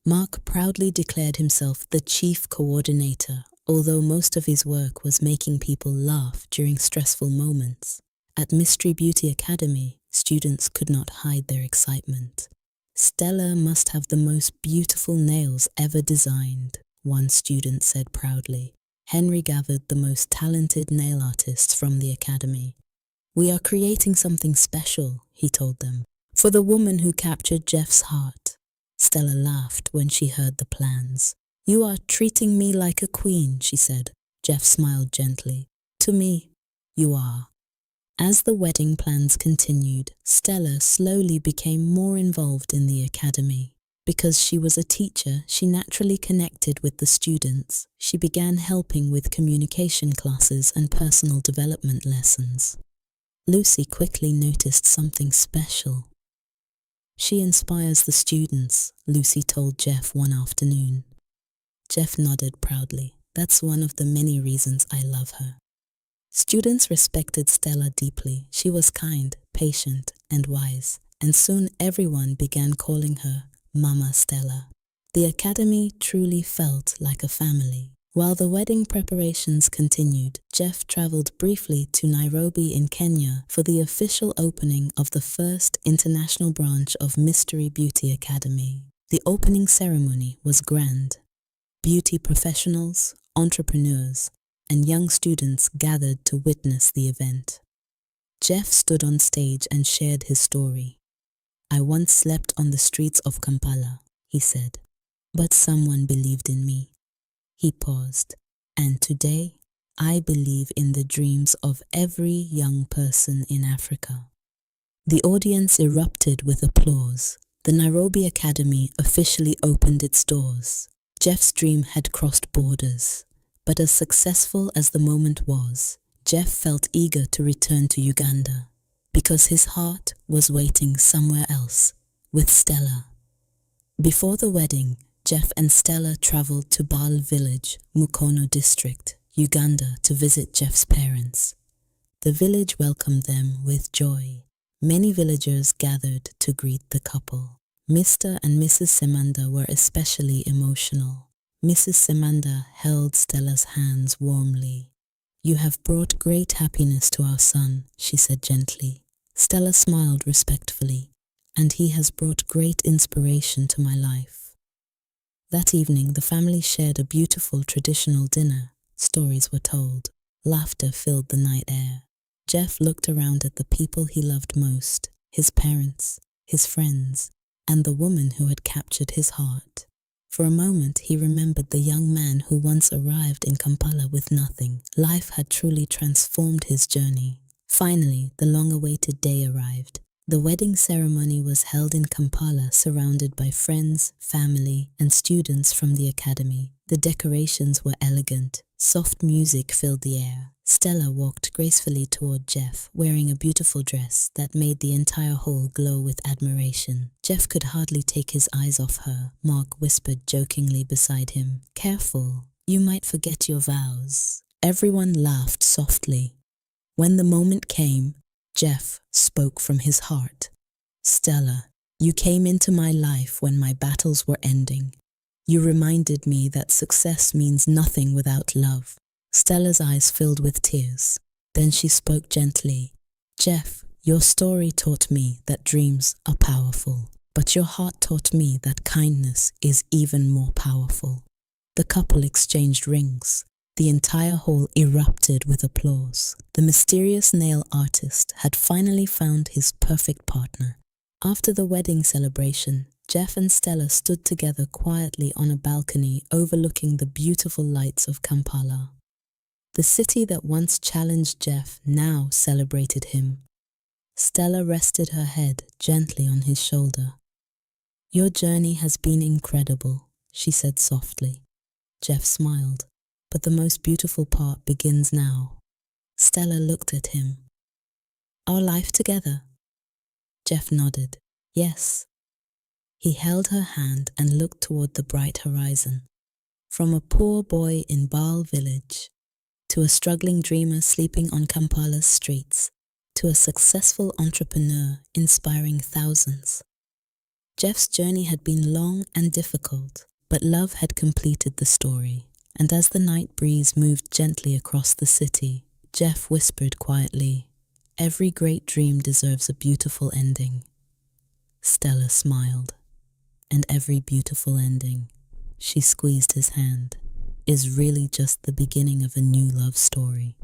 Mark proudly declared himself the chief coordinator, although most of his work was making people laugh during stressful moments. At Mystery Beauty Academy, students could not hide their excitement. "Stella must have the most beautiful nails ever designed," one student said proudly. Henry gathered the most talented nail artists from the academy. "We are creating something special," he told them, "for the woman who captured Jeff's heart." Stella laughed when she heard the plans. "You are treating me like a queen," she said. Jeff smiled gently. "To me, you are." As the wedding plans continued, Stella slowly became more involved in the academy. Because she was a teacher, she naturally connected with the students. She began helping with communication classes and personal development lessons. Lucy quickly noticed something special. "She inspires the students," Lucy told Jeff one afternoon. Jeff nodded proudly. "That's one of the many reasons I love her." Students respected Stella deeply. She was kind, patient, and wise, and soon everyone began calling her Mama Stella. The academy truly felt like a family. While the wedding preparations continued, Jeff traveled briefly to Nairobi in Kenya for the official opening of the first international branch of Mystery Beauty Academy. The opening ceremony was grand. Beauty professionals, entrepreneurs, and young students gathered to witness the event. Jeff stood on stage and shared his story. "I once slept on the streets of Kampala," he said, "but someone believed in me." He paused. "And today, I believe in the dreams of every young person in Africa." The audience erupted with applause. The Nairobi Academy officially opened its doors. Jeff's dream had crossed borders. But as successful as the moment was, Jeff felt eager to return to Uganda, because his heart was waiting somewhere else, with Stella. Before the wedding, Jeff and Stella traveled to Bal village, Mukono district, Uganda, to visit Jeff's parents. The village welcomed them with joy. Many villagers gathered to greet the couple. Mr. and Mrs. Semanda were especially emotional. Mrs. Semanda held Stella's hands warmly. "You have brought great happiness to our son," she said gently. Stella smiled respectfully, "and he has brought great inspiration to my life." That evening, the family shared a beautiful traditional dinner. Stories were told. Laughter filled the night air. Jeff looked around at the people he loved most, his parents, his friends, and the woman who had captured his heart. For a moment, he remembered the young man who once arrived in Kampala with nothing. Life had truly transformed his journey. Finally, the long-awaited day arrived. The wedding ceremony was held in Kampala, surrounded by friends, family, and students from the academy. The decorations were elegant. Soft music filled the air. Stella walked gracefully toward Jeff, wearing a beautiful dress that made the entire hall glow with admiration. Jeff could hardly take his eyes off her. Mark whispered jokingly beside him, "Careful, you might forget your vows." Everyone laughed softly. When the moment came, Jeff spoke from his heart. "Stella, you came into my life when my battles were ending. You reminded me that success means nothing without love." Stella's eyes filled with tears. Then she spoke gently. "Jeff, your story taught me that dreams are powerful, but your heart taught me that kindness is even more powerful." The couple exchanged rings. The entire hall erupted with applause. The mysterious nail artist had finally found his perfect partner. After the wedding celebration, Jeff and Stella stood together quietly on a balcony overlooking the beautiful lights of Kampala. The city that once challenged Jeff now celebrated him. Stella rested her head gently on his shoulder. "Your journey has been incredible," she said softly. Jeff smiled. "But the most beautiful part begins now." Stella looked at him. "Our life together?" Jeff nodded. "Yes." He held her hand and looked toward the bright horizon. From a poor boy in Baal village, to a struggling dreamer sleeping on Kampala's streets, to a successful entrepreneur inspiring thousands. Jeff's journey had been long and difficult, but love had completed the story. And as the night breeze moved gently across the city, Jeff whispered quietly, "Every great dream deserves a beautiful ending." Stella smiled. "And every beautiful ending," she squeezed his hand, "is really just the beginning of a new love story."